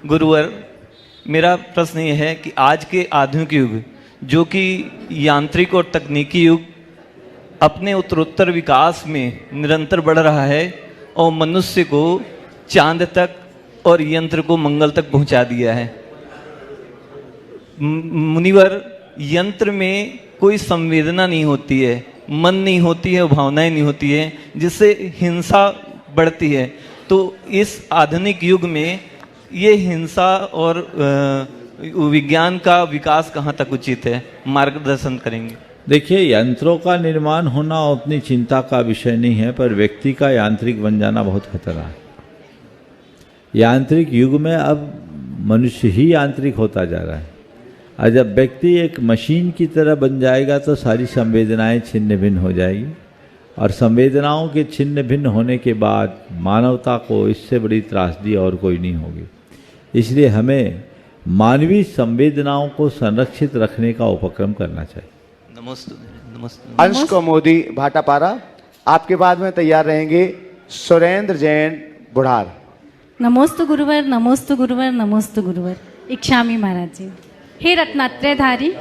गुरुवर, मेरा प्रश्न ये है कि आज के आधुनिक युग, जो कि यांत्रिक और तकनीकी युग, अपने उत्तरोत्तर विकास में निरंतर बढ़ रहा है और मनुष्य को चांद तक और यंत्र को मंगल तक पहुंचा दिया है। मुनिवर, यंत्र में कोई संवेदना नहीं होती है, मन नहीं होती है, भावनाएं नहीं होती है, जिससे हिंसा बढ़ती है। तो इस आधुनिक युग में ये हिंसा और विज्ञान का विकास कहाँ तक उचित है? मार्गदर्शन करेंगे। देखिए, यंत्रों का निर्माण होना उतनी चिंता का विषय नहीं है, पर व्यक्ति का यांत्रिक बन जाना बहुत खतरा है। यांत्रिक युग में अब मनुष्य ही यांत्रिक होता जा रहा है, और जब व्यक्ति एक मशीन की तरह बन जाएगा तो सारी संवेदनाएं छिन्न भिन्न हो जाएगी, और संवेदनाओं के छिन्न भिन्न होने के बाद मानवता को इससे बड़ी त्रासदी और कोई नहीं होगी। इसलिए हमें मानवीय संवेदनाओं को संरक्षित रखने का उपक्रम करना चाहिए। नमस्ते नमस्ते। अंशक मोदी भाटापारा, आपके बाद में तैयार रहेंगे सुरेंद्र जैन बुढ़ार। नमोस्तु गुरुवर, नमोस्तु गुरुवर, नमोस्तु गुरुवर। इक्षामी महाराज जी। हे रत्नात्रयधारी,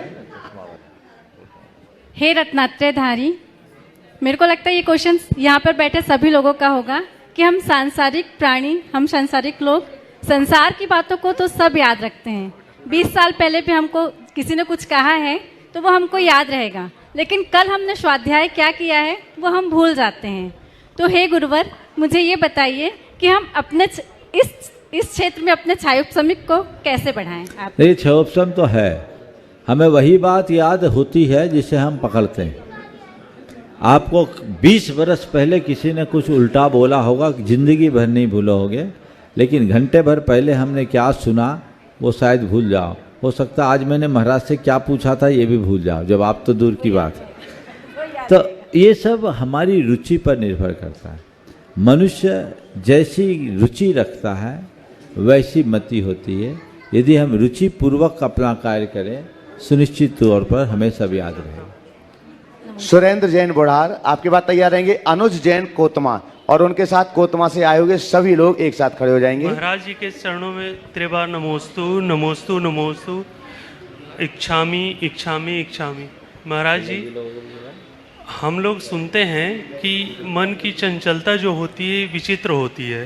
हे रत्नात्रयधारी, मेरे को लगता है ये क्वेश्चन यहाँ पर बैठे सभी लोगों का होगा कि हम सांसारिक प्राणी, हम सांसारिक लोग संसार की बातों को तो सब याद रखते हैं। 20 साल पहले भी हमको किसी ने कुछ कहा है तो वो हमको याद रहेगा, लेकिन कल हमने स्वाध्याय क्या किया है वो हम भूल जाते हैं। तो हे गुरुवर, मुझे ये बताइए कि हम अपने इस क्षेत्र में अपने छायोपसमिक को कैसे बढ़ाएं। आप ये छायोपसम तो है, हमें वही बात याद होती है जिसे हम पकड़ते हैं। आपको 20 वर्ष पहले किसी ने कुछ उल्टा बोला होगा, जिंदगी भर नहीं भूलोगे, लेकिन घंटे भर पहले हमने क्या सुना वो शायद भूल जाओ। हो सकता है आज मैंने महाराज से क्या पूछा था ये भी भूल जाओ, जब आप तो दूर की बात है। तो ये सब हमारी रुचि पर निर्भर करता है। मनुष्य जैसी रुचि रखता है वैसी मति होती है। यदि हम रुचि पूर्वक अपना कार्य करें, सुनिश्चित तौर पर हमें सब याद रहेगा। सुरेंद्र जैन बुढ़ार, आपके बाद तैयार रहेंगे अनुज जैन कोतमा, और उनके साथ कोतमा से आए हुए सभी लोग एक साथ खड़े हो जाएंगे। महाराज जी के चरणों में त्रिबार नमोस्तु नमोस्तु नमोस्तु, इच्छामी इच्छामी इच्छामी। महाराज जी, हम लोग सुनते हैं कि मन की चंचलता जो होती है विचित्र होती है,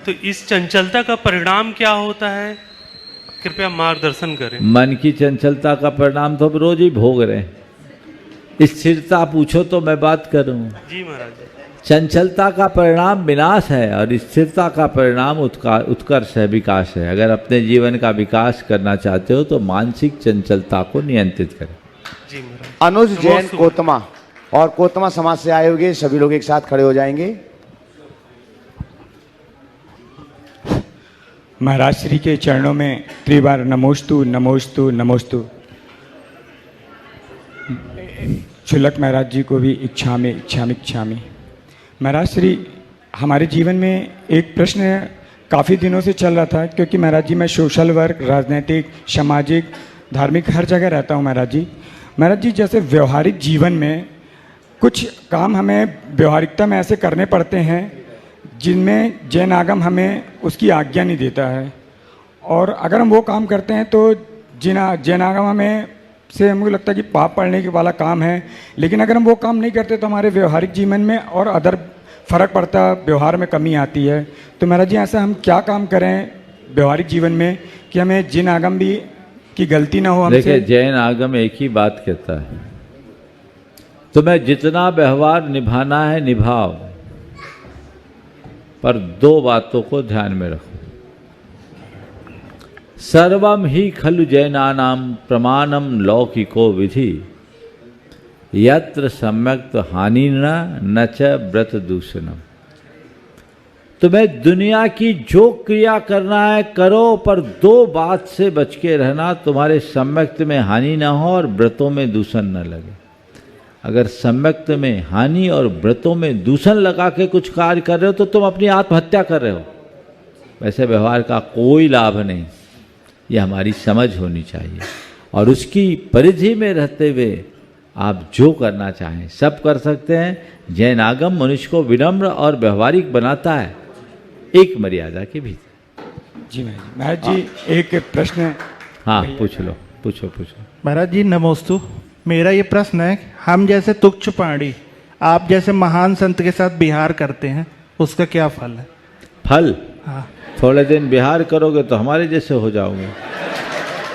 तो इस चंचलता का परिणाम क्या होता है, कृपया मार्गदर्शन करें। मन की चंचलता का परिणाम तो अब रोज ही भोग रहे हैं। स्थिरता पूछो तो मैं बात करूं। जी महाराज जी। चंचलता का परिणाम विनाश है और स्थिरता का परिणाम उत्कर्ष है, विकास है। अगर अपने जीवन का विकास करना चाहते हो तो मानसिक चंचलता को नियंत्रित करें। जी महाराज। अनुज जैन कोतमा और कोतमा समाज से आए हुए सभी लोग एक साथ खड़े हो जाएंगे। महाराज श्री के चरणों में त्रिबार नमोस्तु नमोस्तु नमोस्तु। शुल्लक महाराज जी को भी इच्छामी इच्छामी इच्छामी। महाराज श्री, हमारे जीवन में एक प्रश्न काफ़ी दिनों से चल रहा था, क्योंकि महाराज जी मैं सोशल वर्क, राजनीतिक, सामाजिक, धार्मिक हर जगह रहता हूँ महाराज जी। महाराज जी, जैसे व्यवहारिक जीवन में कुछ काम हमें व्यवहारिकता में ऐसे करने पड़ते हैं जिनमें जैन आगम हमें उसकी आज्ञा नहीं देता है, और अगर हम वो काम करते हैं तो जैन आगम हमें से हमको लगता है कि पाप पड़ने के वाला काम है। लेकिन अगर हम वो काम नहीं करते तो हमारे व्यवहारिक जीवन में और अदर फर्क पड़ता है, व्यवहार में कमी आती है। तो महाराज जी, ऐसा हम क्या काम करें व्यवहारिक जीवन में कि हमें जिन आगम भी की गलती ना हो हमसे। देखिए, जैन आगम एक ही बात कहता है, तुम्हें जितना व्यवहार निभाना है निभाओ, पर 2 बातों को ध्यान में रखो। सर्वम ही खलु जैनानाम प्रमाणम लौकिको विधि, यत्र सम्यक्त हानि न च व्रत दूषणम। तुम्हें दुनिया की जो क्रिया करना है करो, पर 2 बात से बच के रहना, तुम्हारे सम्यक्त में हानि न हो और व्रतों में दूषण न लगे। अगर सम्यक्त में हानि और व्रतों में दूषण लगा के कुछ कार्य कर रहे हो तो तुम अपनी आत्महत्या कर रहे हो। वैसे व्यवहार का कोई लाभ नहीं। ये हमारी समझ होनी चाहिए, और उसकी परिधि में रहते हुए आप जो करना चाहें सब कर सकते हैं। जैन आगम मनुष्य को विनम्र और व्यवहारिक बनाता है, एक मर्यादा के भीतर। जी महाराज जी, एक प्रश्न। हाँ, पूछ लो, पूछो। महाराज जी नमोस्तु। मेरा ये प्रश्न है, हम जैसे तुच्छ प्राणी आप जैसे महान संत के साथ विहार करते हैं, उसका क्या फल है? फल? हाँ। थोड़े दिन विहार करोगे तो हमारे जैसे हो जाओगे।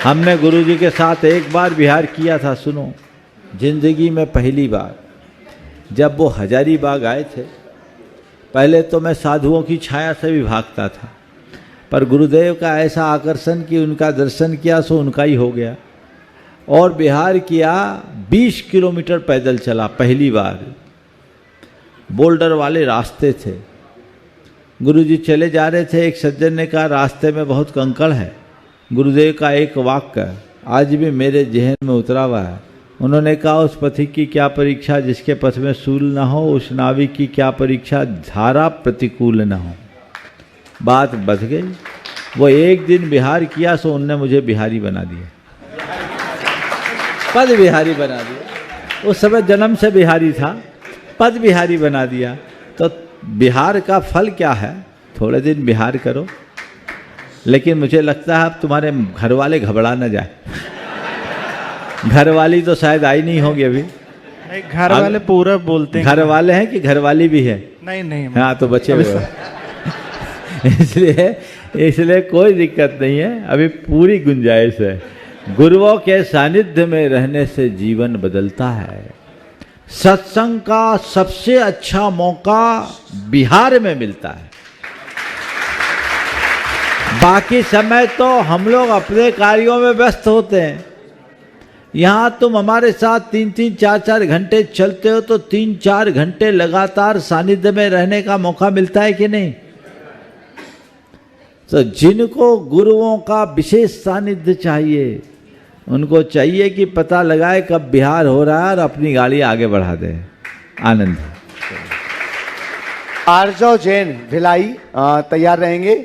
हमने गुरुजी के साथ एक बार विहार किया था, सुनो, जिंदगी में पहली बार। जब वो हजारीबाग आए थे, पहले तो मैं साधुओं की छाया से भी भागता था, पर गुरुदेव का ऐसा आकर्षण कि उनका दर्शन किया सो उनका ही हो गया, और विहार किया। 20 किलोमीटर पैदल चला पहली बार। बोल्डर वाले रास्ते थे, गुरुजी चले जा रहे थे, एक सज्जन ने कहा रास्ते में बहुत कंकड़ है। गुरुदेव का एक वाक्य आज भी मेरे जहन में उतरा हुआ है। उन्होंने कहा, उस पथिक की क्या परीक्षा जिसके पथ में सूल न हो, उस नाविक की क्या परीक्षा धारा प्रतिकूल न हो। बात बच गई। वो एक दिन बिहार किया सो उनने मुझे बिहारी बना दिया, पद बिहारी बना दिया। उस समय जन्म से बिहारी था, पद बिहारी बना दिया। तो बिहार का फल क्या है? थोड़े दिन बिहार करो, लेकिन मुझे लगता है अब तुम्हारे घर वाले घबरा न जाए। घर वाली तो शायद आई नहीं होगी अभी, नहीं, घर वाले पूरा बोलते हैं। घर वाले हैं कि घरवाली भी है? नहीं नहीं, हाँ तो बचे हुए हैं। इसलिए कोई दिक्कत नहीं है, अभी पूरी गुंजाइश है। गुरुओं के सानिध्य में रहने से जीवन बदलता है। सत्संग का सबसे अच्छा मौका बिहार में मिलता है। बाकी समय तो हम लोग अपने कार्यों में व्यस्त होते हैं। यहाँ तुम हमारे साथ 3-3, 4-4 घंटे चलते हो तो 3-4 घंटे लगातार सानिध्य में रहने का मौका मिलता है कि नहीं? तो जिनको गुरुओं का विशेष सानिध्य चाहिए, उनको चाहिए कि पता लगाए कब बिहार हो रहा है और अपनी गाड़ी आगे बढ़ा दे। आनंद। आर्जव जैन भिलाई तैयार रहेंगे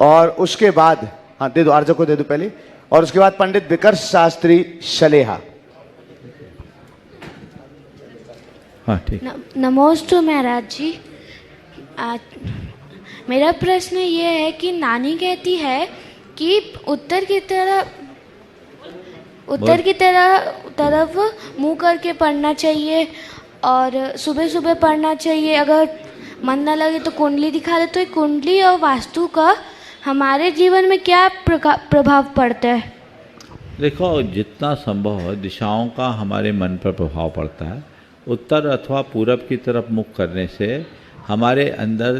और उसके बाद, हाँ दे दो, आर्जव को दे दो पहले, और उसके बाद पंडित विकर्ष शास्त्री शलेहा। हाँ ठीक। नमोस्तु महाराज जी। मेरा प्रश्न ये है कि नानी कहती है कि उत्तर की तरफ मुंह करके पढ़ना चाहिए और सुबह सुबह पढ़ना चाहिए। अगर मन ना लगे तो कुंडली दिखा दे। तो कुंडली और वास्तु का हमारे जीवन में क्या प्रभाव पड़ता है? देखो, जितना संभव है दिशाओं का हमारे मन पर प्रभाव पड़ता है। उत्तर अथवा पूरब की तरफ मुख करने से हमारे अंदर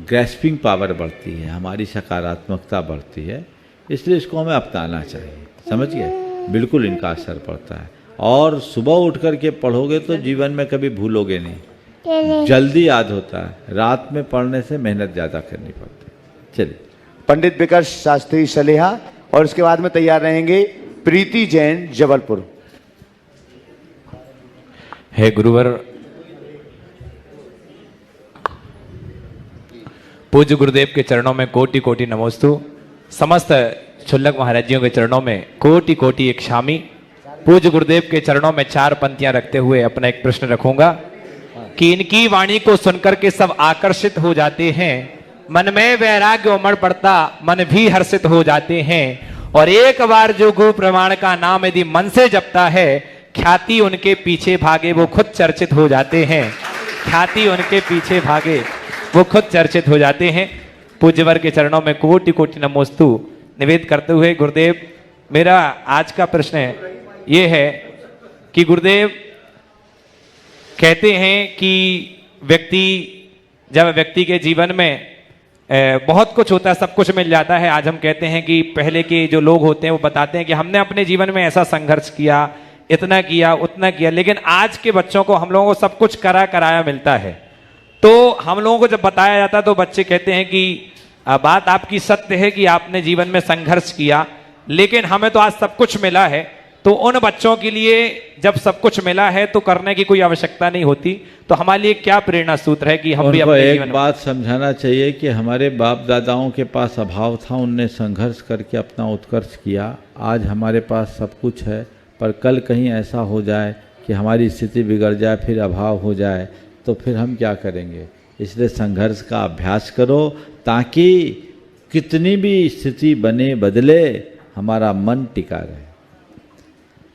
ग्रैस्पिंग पावर बढ़ती है, हमारी सकारात्मकता बढ़ती है। इसलिए इसको हमें अपनाना चाहिए। समझिए, बिल्कुल इनका असर पड़ता है। और सुबह उठ कर के पढ़ोगे तो जीवन में कभी भूलोगे नहीं, जल्दी याद होता है। रात में पढ़ने से मेहनत ज़्यादा करनी पड़ती है। चलिए, पंडित विकर्ष शास्त्री शलेहा और इसके बाद में तैयार रहेंगे प्रीति जैन जबलपुर। हे गुरुवर, पूज्य गुरुदेव के चरणों में कोटि कोटि नमोस्तु। समस्त क्षुल्लक महाराजियों के चरणों में कोटि कोटि इक्षामि। पूज्य गुरुदेव के चरणों में 4 पंक्तियां रखते हुए अपना एक प्रश्न रखूंगा कि इनकी वाणी को सुनकर के सब आकर्षित हो जाते हैं, मन में वैराग्य उमड़ पड़ता, मन भी हर्षित हो जाते हैं। और एक बार जो गुरु प्रमाण का नाम यदि मन से जपता है, ख्याति उनके पीछे भागे वो खुद चर्चित हो जाते हैं। ख्याति उनके पीछे भागे वो खुद चर्चित हो जाते हैं। पूज्यवर के चरणों में कोटि कोटि नमोस्तु निवेद करते हुए गुरुदेव, मेरा आज का प्रश्न ये है कि गुरुदेव कहते हैं कि जब व्यक्ति के जीवन में बहुत कुछ होता है, सब कुछ मिल जाता है। आज हम कहते हैं कि पहले के जो लोग होते हैं वो बताते हैं कि हमने अपने जीवन में ऐसा संघर्ष किया, इतना किया, उतना किया। लेकिन आज के बच्चों को, हम लोगों को सब कुछ कराया मिलता है। तो हम लोगों को जब बताया जाता है तो बच्चे कहते हैं कि बात आपकी सत्य है कि आपने जीवन में संघर्ष किया, लेकिन हमें तो आज सब कुछ मिला है। तो उन बच्चों के लिए जब सब कुछ मिला है तो करने की कोई आवश्यकता नहीं होती। तो हमारे लिए क्या प्रेरणा सूत्र है कि हम भी अपने जीवन में? एक बात समझाना चाहिए कि हमारे बाप दादाओं के पास अभाव था, उनने संघर्ष करके अपना उत्कर्ष किया। आज हमारे पास सब कुछ है, पर कल कहीं ऐसा हो जाए कि हमारी स्थिति बिगड़ जाए, फिर अभाव हो जाए, तो फिर हम क्या करेंगे? इसलिए संघर्ष का अभ्यास करो ताकि कितनी भी स्थिति बने बदले हमारा मन टिका रहे।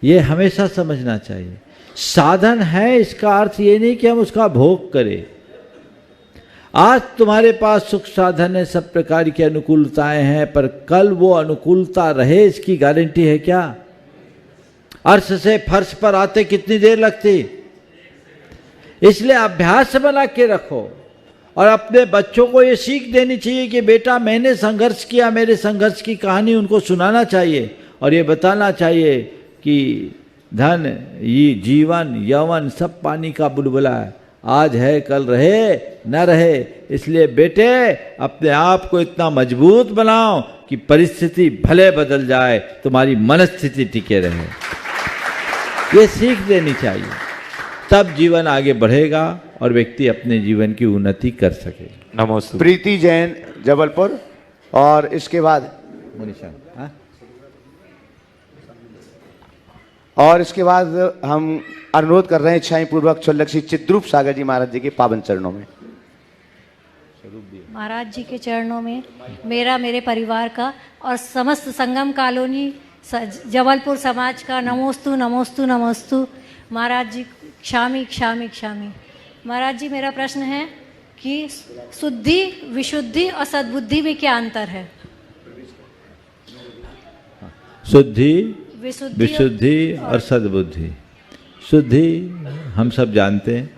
ये हमेशा समझना चाहिए। साधन है, इसका अर्थ ये नहीं कि हम उसका भोग करें। आज तुम्हारे पास सुख साधन है, सब प्रकार की अनुकूलताएं हैं, पर कल वो अनुकूलता रहे इसकी गारंटी है क्या? अर्श से फर्श पर आते कितनी देर लगती? इसलिए अभ्यास बना के रखो और अपने बच्चों को ये सीख देनी चाहिए कि बेटा मैंने संघर्ष किया, मेरे संघर्ष की कहानी उनको सुनाना चाहिए और ये बताना चाहिए कि धन, ये जीवन, यौवन सब पानी का बुलबुला है, आज है कल रहे न रहे। इसलिए बेटे अपने आप को इतना मजबूत बनाओ कि परिस्थिति भले बदल जाए, तुम्हारी मनस्थिति टिके रहे। ये सीख देनी चाहिए, तब जीवन आगे बढ़ेगा और व्यक्ति अपने जीवन की उन्नति कर सके। नमस्ते। प्रीति जैन जबलपुर और इसके बाद मुनिशा, और इसके बाद हम अनुरोध कर रहे हैं इच्छाएं पूर्वक क्षुल्लक श्री चिद्रूप सागर जी महाराज जी के पावन चरणों में। महाराज जी के चरणों में मेरा, मेरे परिवार का और समस्त संगम कॉलोनी जबलपुर समाज का नमोस्तु नमोस्तु नमोस्तु। महाराज जी क्षामी क्षामी क्षामी। महाराज जी मेरा प्रश्न है कि शुद्धि, विशुद्धि और सद्बुद्धि में क्या अंतर है? शुद्धि, विशुद्धि विशुद्धि और सद्बुद्धि। शुद्धि हम सब जानते हैं,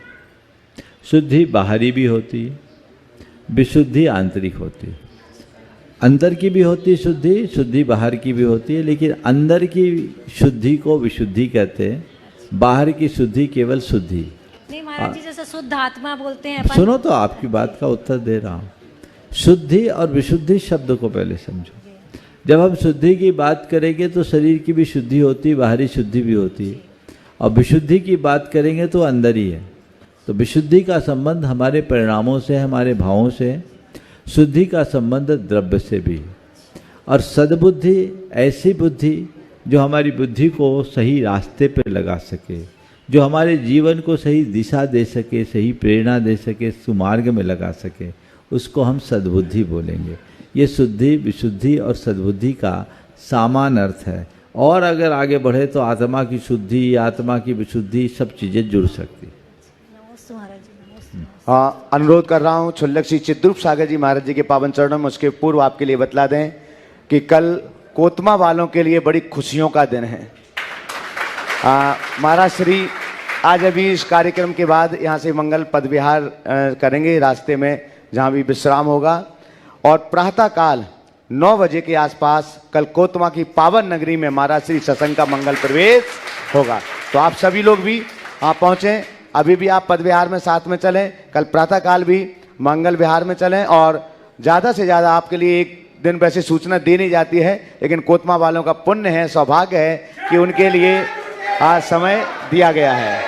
शुद्धि बाहरी भी होती है, विशुद्धि आंतरिक होती है। अंदर की भी होती है शुद्धि, शुद्धि बाहर की भी होती है, लेकिन अंदर की शुद्धि को विशुद्धि कहते हैं, बाहर की शुद्धि केवल शुद्धि। नहीं महाराज जी, जैसे शुद्ध आत्मा बोलते हैं अपन। सुनो तो आपकी बात का उत्तर दे रहा हूँ। शुद्धि और विशुद्धि शब्द को पहले समझो। जब हम शुद्धि की बात करेंगे तो शरीर की भी शुद्धि होती है, बाहरी शुद्धि भी होती है, और विशुद्धि की बात करेंगे तो अंदर ही है। तो विशुद्धि का संबंध हमारे परिणामों से, हमारे भावों से, शुद्धि का संबंध द्रव्य से भी। और सद्बुद्धि ऐसी बुद्धि जो हमारी बुद्धि को सही रास्ते पर लगा सके, जो हमारे जीवन को सही दिशा दे सके, सही प्रेरणा दे सके, सुमार्ग में लगा सके, उसको हम सद्बुद्धि बोलेंगे। ये शुद्धि, विशुद्धि और सद्बुद्धि का समान अर्थ है। और अगर आगे बढ़े तो आत्मा की शुद्धि, आत्मा की विशुद्धि, सब चीज़ें जुड़ सकती। अनुरोध कर रहा हूँ छुल्लक श्री चिद्रूप सागर जी महाराज जी के पावन चरणों में, उसके पूर्व आपके लिए बतला दें कि कल कोतमा वालों के लिए बड़ी खुशियों का दिन है। महाराज श्री आज अभी इस कार्यक्रम के बाद यहाँ से मंगल पद विहार करेंगे रास्ते में, जहाँ भी विश्राम होगा, और प्रातःकाल 9 बजे के आसपास कल कोतमा की पावन नगरी में महाराज श्री सत्संग का मंगल प्रवेश होगा। तो आप सभी लोग भी वहाँ पहुँचें। अभी भी आप पद विहार में साथ में चलें, कल प्रातःकाल भी मंगल विहार में चलें, और ज़्यादा से ज़्यादा आपके लिए एक दिन वैसे सूचना दी नहीं जाती है, लेकिन कोतमा वालों का पुण्य है, सौभाग्य है कि उनके लिए आज समय दिया गया है।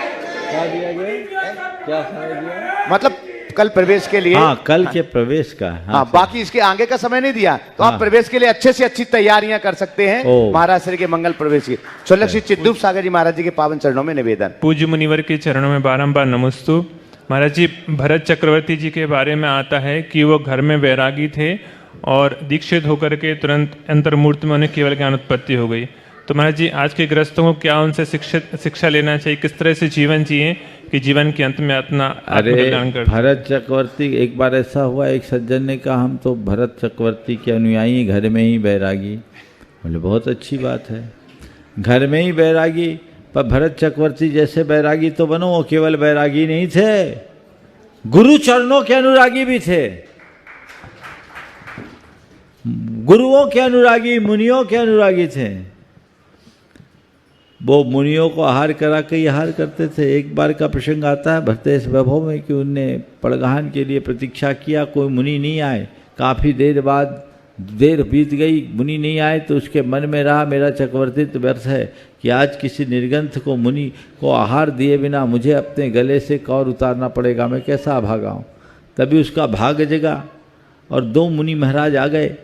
क्या दिया गया? क्या समय दिया? मतलब कल प्रवेश के लिए। हाँ, कल के प्रवेश का। हाँ, बाकी इसके आगे का समय नहीं दिया, तो आप प्रवेश के लिए अच्छे से अच्छी तैयारियां कर सकते हैं महाराज श्री के मंगल प्रवेश की। छुल्लक श्री चिद्रूप सागर जी महाराज जी के पावन चरणों में निवेदन। पूज्य मुनिवर के चरणों में बारंबार नमस्तु। महाराज जी, भरत चक्रवर्ती जी के बारे में आता है कि वो घर में वैरागी थे और दीक्षित होकर के तुरंत अंतर्मूर्ति में उन्हें केवल ज्ञान उत्पत्ति हो गई। तो महाराज जी, आज के ग्रस्तों को क्या उनसे शिक्षा लेना चाहिए, किस तरह से जीवन जिए कि जीवन के अंत में अपना आत्मकल्याण कर। भरत चक्रवर्ती, एक बार ऐसा हुआ, एक सज्जन ने कहा हम तो भरत चक्रवर्ती के अनुयायी, घर में ही बैरागी। बोले बहुत अच्छी बात है, घर में ही बैरागी, पर भरत चक्रवर्ती जैसे बैरागी तो बनो। वो केवल बैरागी नहीं थे, गुरु चरणों के अनुरागी भी थे, गुरुओं के अनुरागी, मुनियों के अनुरागी थे। वो मुनियों को आहार करा के आहार करते थे। एक बार का प्रसंग आता है भरतेश वैभव में कि उनने पड़गहान के लिए प्रतीक्षा किया, कोई मुनि नहीं आए। काफ़ी देर बाद देर बीत गई, मुनि नहीं आए, तो उसके मन में रहा मेरा चक्रवर्ती व्यर्थ है कि आज किसी निर्गंथ को, मुनि को आहार दिए बिना मुझे अपने गले से कौर उतारना पड़ेगा, मैं कैसा अभागा हूँ। तभी उसका भाग्य जगा और 2 मुनि महाराज आ गए,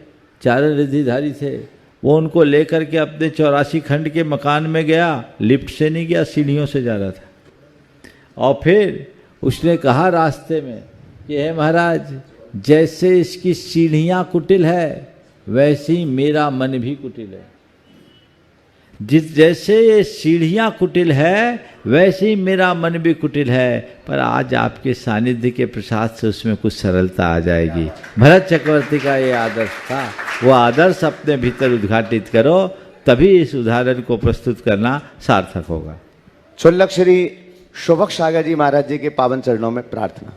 चारण रिद्धिधारी थे। वो उनको लेकर के अपने 84 खंड के मकान में गया, लिफ्ट से नहीं गया, सीढ़ियों से जा रहा था। और फिर उसने कहा रास्ते में कि हे महाराज, जैसे इसकी सीढ़ियाँ कुटिल है वैसे ही मेरा मन भी कुटिल है। जैसे ये सीढ़ियाँ कुटिल है वैसे ही मेरा मन भी कुटिल है, पर आज आपके सानिध्य के प्रसाद से उसमें कुछ सरलता आ जाएगी। भरत चक्रवर्ती का ये आदर्श था, वो आदर्श अपने भीतर उद्घाटित करो, तभी इस उदाहरण को प्रस्तुत करना सार्थक होगा। छुल्लक श्री शोभक सागर जी महाराज जी के पावन चरणों में प्रार्थना।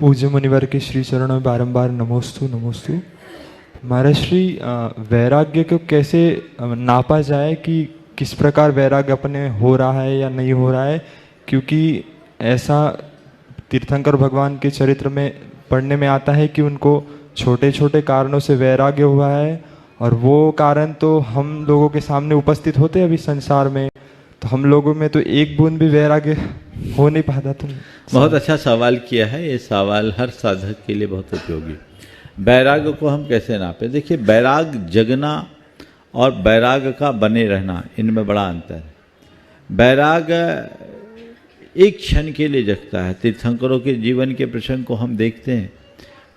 पूज्य मुनिवर के श्री चरणों में बारंबार नमोस्तु नमोस्तु। महाराज श्री, वैराग्य को कैसे नापा जाए कि किस प्रकार वैराग्य अपने हो रहा है या नहीं हो रहा है, क्योंकि ऐसा तीर्थंकर भगवान के चरित्र में पढ़ने में आता है कि उनको छोटे छोटे कारणों से वैराग्य हुआ है, और वो कारण तो हम लोगों के सामने उपस्थित होते हैं अभी संसार में, तो हम लोगों में तो एक बूंद भी वैराग्य हो नहीं पाता। तो बहुत अच्छा सवाल किया है, ये सवाल हर साधक के लिए बहुत उपयोगी। वैराग्य को हम कैसे नापें? देखिए, वैराग जगना और वैराग का बने रहना, इनमें बड़ा अंतर है। वैराग एक क्षण के लिए जगता है। तीर्थंकरों के जीवन के प्रसंग को हम देखते हैं,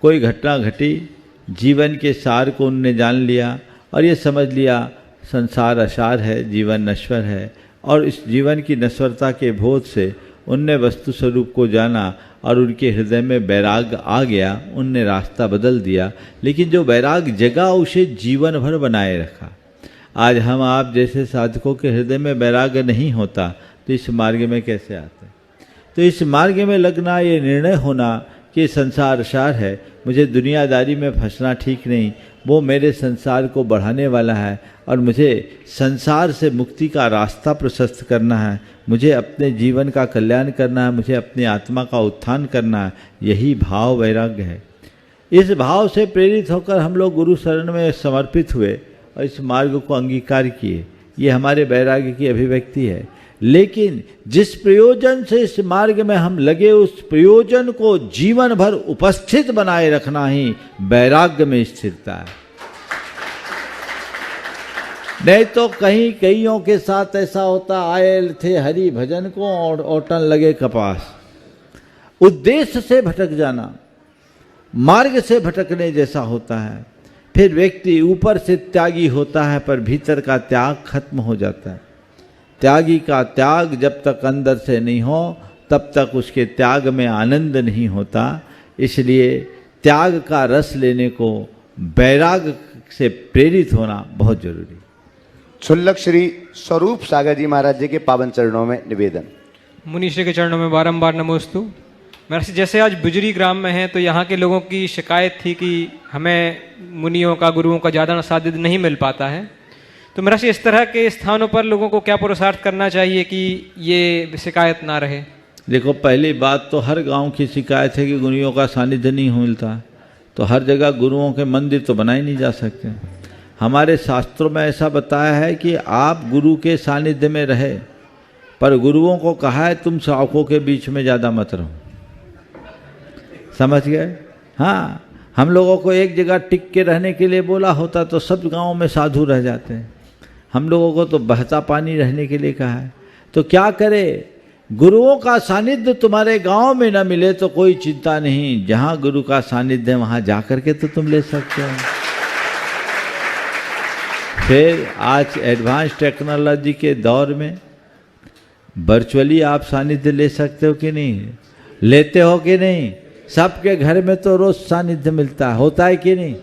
कोई घटना घटी, जीवन के सार को उनने जान लिया और ये समझ लिया संसार असार है, जीवन नश्वर है, और इस जीवन की नश्वरता के बोध से उनने वस्तु स्वरूप को जाना और उनके हृदय में वैराग्य आ गया, उनने रास्ता बदल दिया। लेकिन जो वैराग्य जगा उसे जीवन भर बनाए रखा। आज हम आप जैसे साधकों के हृदय में वैराग्य नहीं होता तो इस मार्ग में कैसे आते? तो इस मार्ग में लगना, ये निर्णय होना कि संसार सार है, मुझे दुनियादारी में फंसना ठीक नहीं, वो मेरे संसार को बढ़ाने वाला है और मुझे संसार से मुक्ति का रास्ता प्रशस्त करना है, मुझे अपने जीवन का कल्याण करना है, मुझे अपनी आत्मा का उत्थान करना है, यही भाव वैराग्य है। इस भाव से प्रेरित होकर हम लोग गुरु शरण में समर्पित हुए और इस मार्ग को अंगीकार किए। ये हमारे वैराग्य की अभिव्यक्ति है। लेकिन जिस प्रयोजन से इस मार्ग में हम लगे, उस प्रयोजन को जीवन भर उपस्थित बनाए रखना ही वैराग्य में स्थिरता है। नहीं तो कहीं कईयों के साथ ऐसा होता, आए थे हरि भजन को और ओटन लगे कपास। उद्देश्य से भटक जाना, मार्ग से भटकने जैसा होता है। फिर व्यक्ति ऊपर से त्यागी होता है पर भीतर का त्याग खत्म हो जाता है। त्यागी का त्याग जब तक अंदर से नहीं हो तब तक उसके त्याग में आनंद नहीं होता। इसलिए त्याग का रस लेने को वैराग्य से प्रेरित होना बहुत जरूरी। क्षुल्लक श्री स्वरूप सागर जी महाराज जी के पावन चरणों में निवेदन। मुनीश्री के चरणों में बारंबार नमोस्तु। महर्षि, जैसे आज बुजरी ग्राम में हैं तो यहाँ के लोगों की शिकायत थी कि हमें मुनियों का, गुरुओं का ज़्यादा सानिध्य नहीं मिल पाता है। तो महर्षि, इस तरह के स्थानों पर लोगों को क्या पुरुषार्थ करना चाहिए कि ये शिकायत ना रहे? देखो, पहली बात तो हर गांव की शिकायत है कि गुरुओं का सानिध्य नहीं मिलता। तो हर जगह गुरुओं के मंदिर तो बनाए नहीं जा सकते। हमारे शास्त्रों में ऐसा बताया है कि आप गुरु के सानिध्य में रहे, पर गुरुओं को कहा है तुम शावकों के बीच में ज़्यादा मत रहो। समझ गए? हाँ, हम लोगों को एक जगह टिक के रहने के लिए बोला होता तो सब गाँव में साधु रह जाते हैं। हम लोगों को तो बहता पानी रहने के लिए कहा है। तो क्या करे? गुरुओं का सानिध्य तुम्हारे गांव में न मिले तो कोई चिंता नहीं, जहां गुरु का सानिध्य वहां जाकर के तो तुम ले सकते हो। फिर आज एडवांस टेक्नोलॉजी के दौर में वर्चुअली आप सानिध्य ले सकते हो कि नहीं? लेते हो कि नहीं? सबके घर में तो रोज सानिध्य मिलता है, होता है कि नहीं?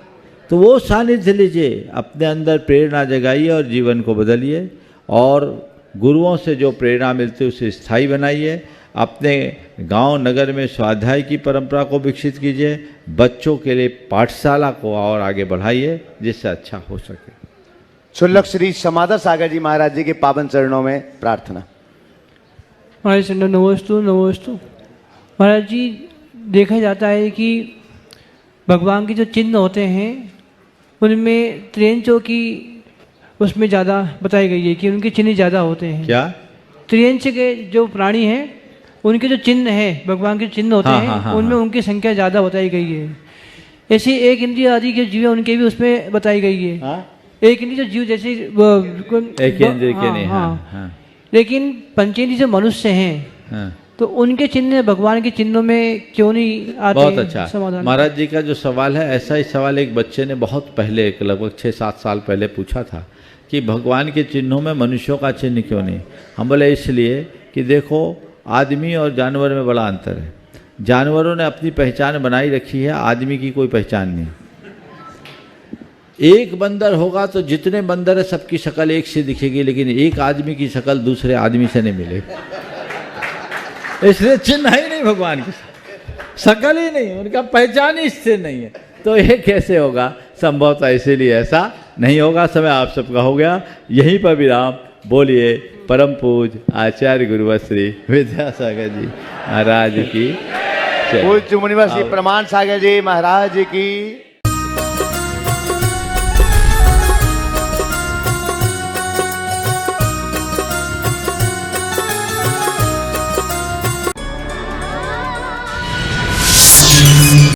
तो वो सानिध्य लीजिए, अपने अंदर प्रेरणा जगाइए और जीवन को बदलिए। और गुरुओं से जो प्रेरणा मिलती है उसे स्थायी बनाइए। अपने गांव नगर में स्वाध्याय की परंपरा को विकसित कीजिए। बच्चों के लिए पाठशाला को और आगे बढ़ाइए जिससे अच्छा हो सके। क्षुल्लक श्री समादर सागर जी महाराज जी के पावन चरणों में प्रार्थना। महाराज नमोस्तु नमोस्तु। महाराज जी, देखा जाता है कि भगवान के जो चिन्ह होते हैं उनमें त्रियंचों की उसमें ज़्यादा बताई गई है कि उनके चिन्ह ज़्यादा होते हैं। क्या? त्रियंच के जो प्राणी हैं उनके जो चिन्ह हैं, भगवान के चिन्ह होते हैं, उनमें उनकी संख्या ज़्यादा बताई गई है। ऐसे एक इंद्रिय आदि के जीव उनके भी उसमें बताई गई है। एक इंद्रिय जो जीव जैसे एक इंद्रिय के नहीं, लेकिन पंचेंद्रिय जो मनुष्य हैं तो उनके चिन्ह भगवान के चिन्हों में क्यों नहीं आते? बहुत अच्छा महाराज जी का जो सवाल है, ऐसा ही सवाल एक बच्चे ने बहुत पहले, लगभग 6-7 साल पहले पूछा था कि भगवान के चिन्हों में मनुष्यों का चिन्ह क्यों नहीं। हम बोले इसलिए कि देखो, आदमी और जानवर में बड़ा अंतर है। जानवरों ने अपनी पहचान बनाई रखी है, आदमी की कोई पहचान नहीं। एक बंदर होगा तो जितने बंदर है सबकी शक्ल एक से दिखेगी, लेकिन एक आदमी की शक्ल दूसरे आदमी से नहीं मिलेगी। इसलिए चिन्ह ही नहीं, भगवान की शक्ल ही नहीं, उनका पहचान ही इससे नहीं है। तो ये कैसे होगा? संभवतः इसीलिए ऐसा नहीं होगा। समय आप सबका हो गया, यहीं पर विराम। बोलिए परम पूज आचार्य गुरुवर श्री विद्यासागर जी महाराज की। पूज्य मुनिवर श्री प्रमाण सागर जी महाराज की।